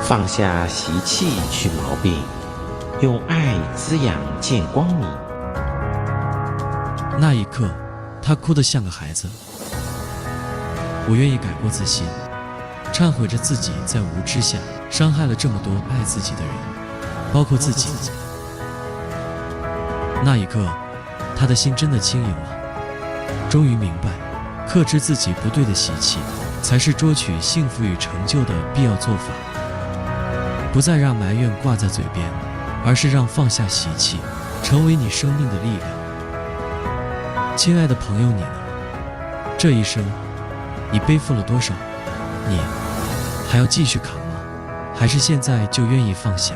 放下习气去毛病，用爱滋养见光明。那一刻，他哭得像个孩子。我愿意改过自新，忏悔着自己在无知下伤害了这么多爱自己的人，包括自己。那一刻，他的心真的轻盈了，终于明白，克制自己不对的习气，才是捉取幸福与成就的必要做法。不再让埋怨挂在嘴边，而是让放下习气，成为你生命的力量。亲爱的朋友，你呢？这一生，你背负了多少？你还要继续扛吗？还是现在就愿意放下？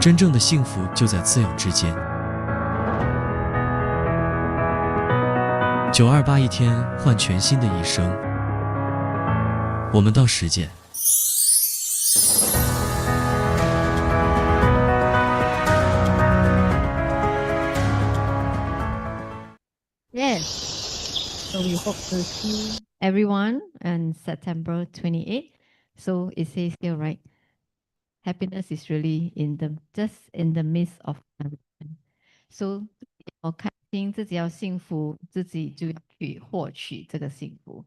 真正的幸福就在滋养之间。9281一天换全新的一生。我们到实践。Yes. So we hope to see everyone on September 28th. So it says here, right? Happiness is really just in the midst of everything. So 要开心，自己要幸福，自己就要去获取这个幸福。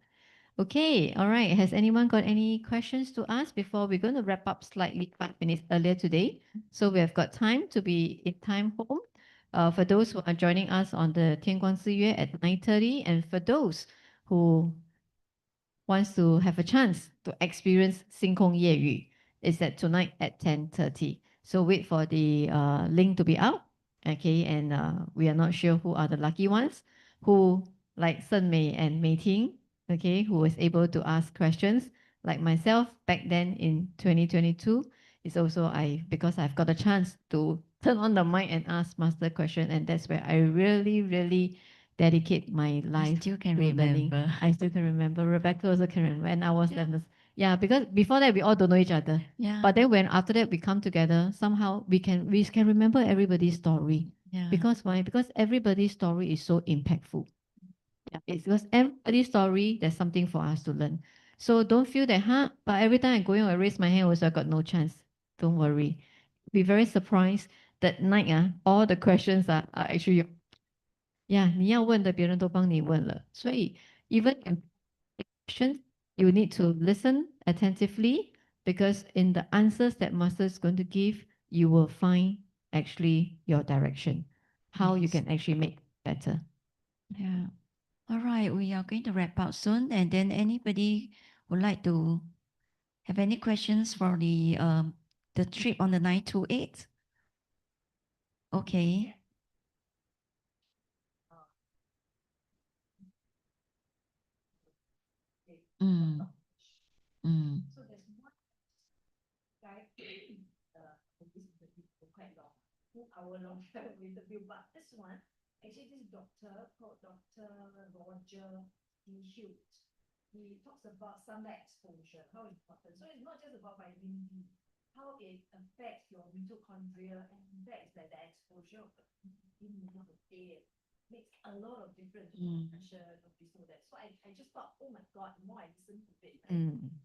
Okay, all right. Has anyone got any questions to ask before we're going to wrap up slightly 5 minutes earlier today? So we have got time to be in time home. For those who are joining us on the 天光之约 at 9:30, and for those who wants to have a chance to experience 星空夜雨, is that tonight at 10:30. So wait for the link to be out. Okay, and we are not sure who are the lucky ones who, like Sen Mei and Mei Ting, okay, who was able to ask questions. Like myself back then in 2022, it's also because I've got a chance to turn on the mic and ask master question, and that's where I really dedicate my life. still can to learning. remember. I still can remember. Rebecca also can remember. And I was yeah, because before that we all don't know each other. Yeah. But then when after that we come together, somehow we can remember everybody's story. Yeah. Because why? Because everybody's story is so impactful. Yeah, it's because everybody's story, there's something for us to learn. So don't feel that, but every time I go in, I raise my hand, also I got no chance. Don't worry. Be very surprised that night, all the questions are actually, yeah, 你要问的别人都帮你问了。所以 even in questions, you need to listen attentively, because in the answers that master is going to give, you will find actually your direction, how you can actually make better. Yeah. All right, we are going to wrap up soon, and then anybody would like to have any questions for the trip on the 9 to 8? Okay. Mm. Mm. So there's one guy, quite long, 2-hour long interview, but this one, actually this doctor called Dr. Roger D. Hughes. He talks about sunlight exposure, how important. So it's not just about vitamin D. how it affects your mitochondria, and that's like the exposure of the middle of the day makes a lot of difference to blood pressure, this or that. So I just thought, oh my God, the more I listen to it,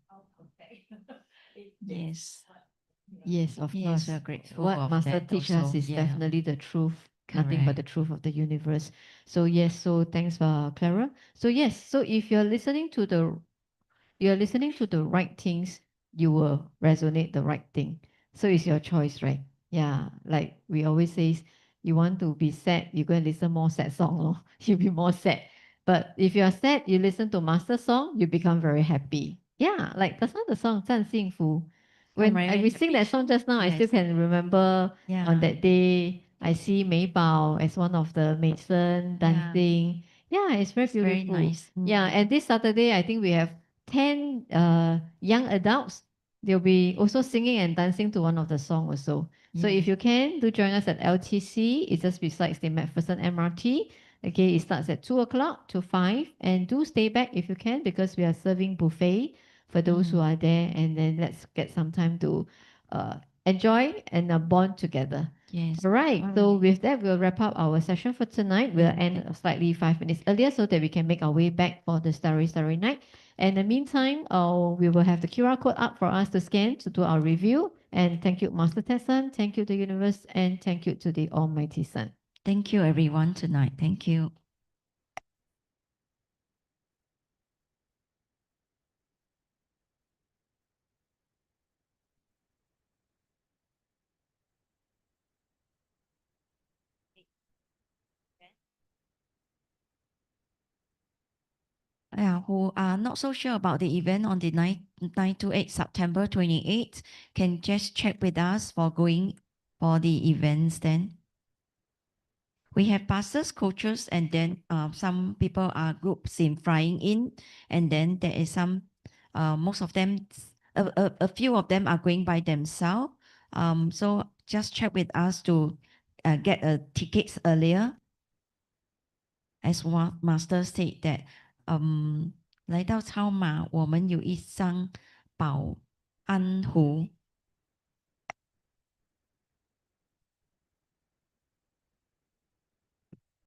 how perfect it Yes. what, Yes, of Yes, course. we are grateful What of Master that teaches us also. is Yeah. definitely the truth, nothing but the truth of the universe. So yes, so thanks for Clara. So yes, so if you're listening to the right things, you will resonate the right thing. So it's your choice, right? Yeah, like we always say, you want to be sad, you go and listen more sad song, lor. You'll be more sad. But if you're sad, you listen to master song, you become very happy. Yeah, like that's not the song 战幸福. When we sing that song just now, I still can remember on that day, I see Mei Bao as one of the Mason dancing. Yeah, it's very beautiful. Very nice. Yeah, and this Saturday, I think we have 10 young adults. They'll be also singing and dancing to one of the songs also. So if you can, do join us at LTC. It's just besides the McPherson MRT. Okay, it starts at 2 o'clock to 5. And do stay back if you can, because we are serving buffet for those who are there. And then let's get some time to enjoy and bond together. Yes. All right. So with that, we'll wrap up our session for tonight. We'll end slightly 5 minutes earlier so that we can make our way back for the Starry Night. And in the meantime, we will have the QR code up for us to scan to do our review. And thank you, Master Tesson. Thank you, the universe. And thank you to the Almighty Sun. Thank you, everyone, tonight. Thank you. Who are not so sure about the event on the 9 to 8 September 28, can just check with us for going for the events then. We have buses, coaches, and then some people are groups in flying in, and then there is some, most of them, a few of them are going by themselves. So just check with us to get tickets earlier. As Master said that, 来到超马，我们有一张保安壶